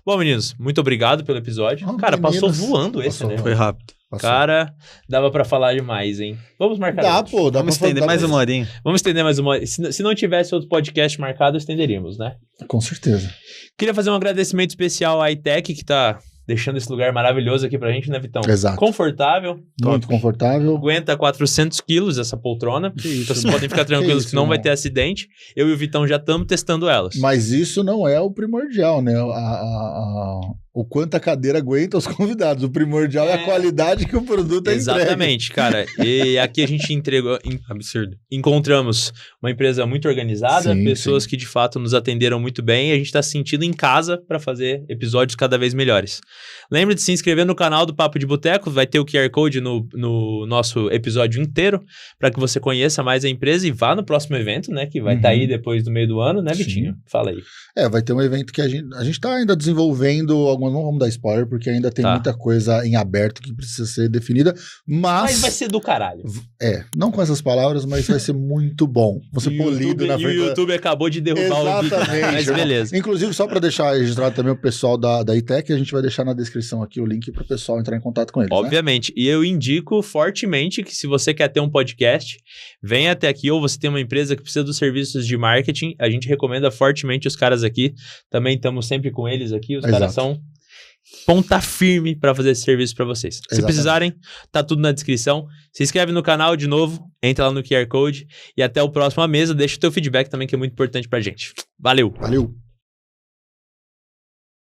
Bom, meninos, muito obrigado pelo episódio. Cara, passou voando esse, né? Foi rápido. Cara, dava pra falar demais, hein? Vamos marcar. Dá pra estender mais uma horinha. Vamos estender mais uma hora. Se não tivesse outro podcast marcado, estenderíamos, né? Com certeza. Queria fazer um agradecimento especial à iTech, que tá deixando esse lugar maravilhoso aqui pra gente, né, Vitão? Exato. Confortável. Muito confortável. Aguenta 400 quilos essa poltrona. Então vocês podem ficar tranquilos que não vai ter acidente. Eu e o Vitão já estamos testando elas. Mas isso não é o primordial, né? O quanto a cadeira aguenta os convidados. O primordial é a qualidade que o produto é entregue. Exatamente, cara. E aqui a gente entregou... Absurdo. Encontramos uma empresa muito organizada, pessoas que de fato nos atenderam muito bem e a gente está se sentindo em casa para fazer episódios cada vez melhores. Lembre de se inscrever no canal do Papo de Boteco, vai ter o QR Code no nosso episódio inteiro para que você conheça mais a empresa e vá no próximo evento, né? Que vai estar aí depois do meio do ano, né, Vitinho? Fala aí. Vai ter um evento que a gente está ainda desenvolvendo algumas não vamos dar spoiler, porque ainda tem Tá. muita coisa em aberto que precisa ser definida, Mas vai ser do caralho. não com essas palavras, mas vai ser muito bom. Você E polido na e o frente. YouTube acabou de derrubar o vídeo. Mas irmão. beleza. Inclusive, só para deixar registrado também o pessoal da ITEC, a gente vai deixar na descrição aqui o link para o pessoal entrar em contato com eles. Obviamente. E eu indico fortemente que se você quer ter um podcast, venha até aqui, ou você tem uma empresa que precisa dos serviços de marketing, a gente recomenda fortemente os caras aqui. Também estamos sempre com eles aqui, os caras são ponta firme para fazer esse serviço para vocês. Se Exatamente. precisarem, tá tudo na descrição. Se inscreve no canal de novo, entra lá no QR Code e até o próximo mesa. Deixa o teu feedback também, que é muito importante pra gente. Valeu! Valeu!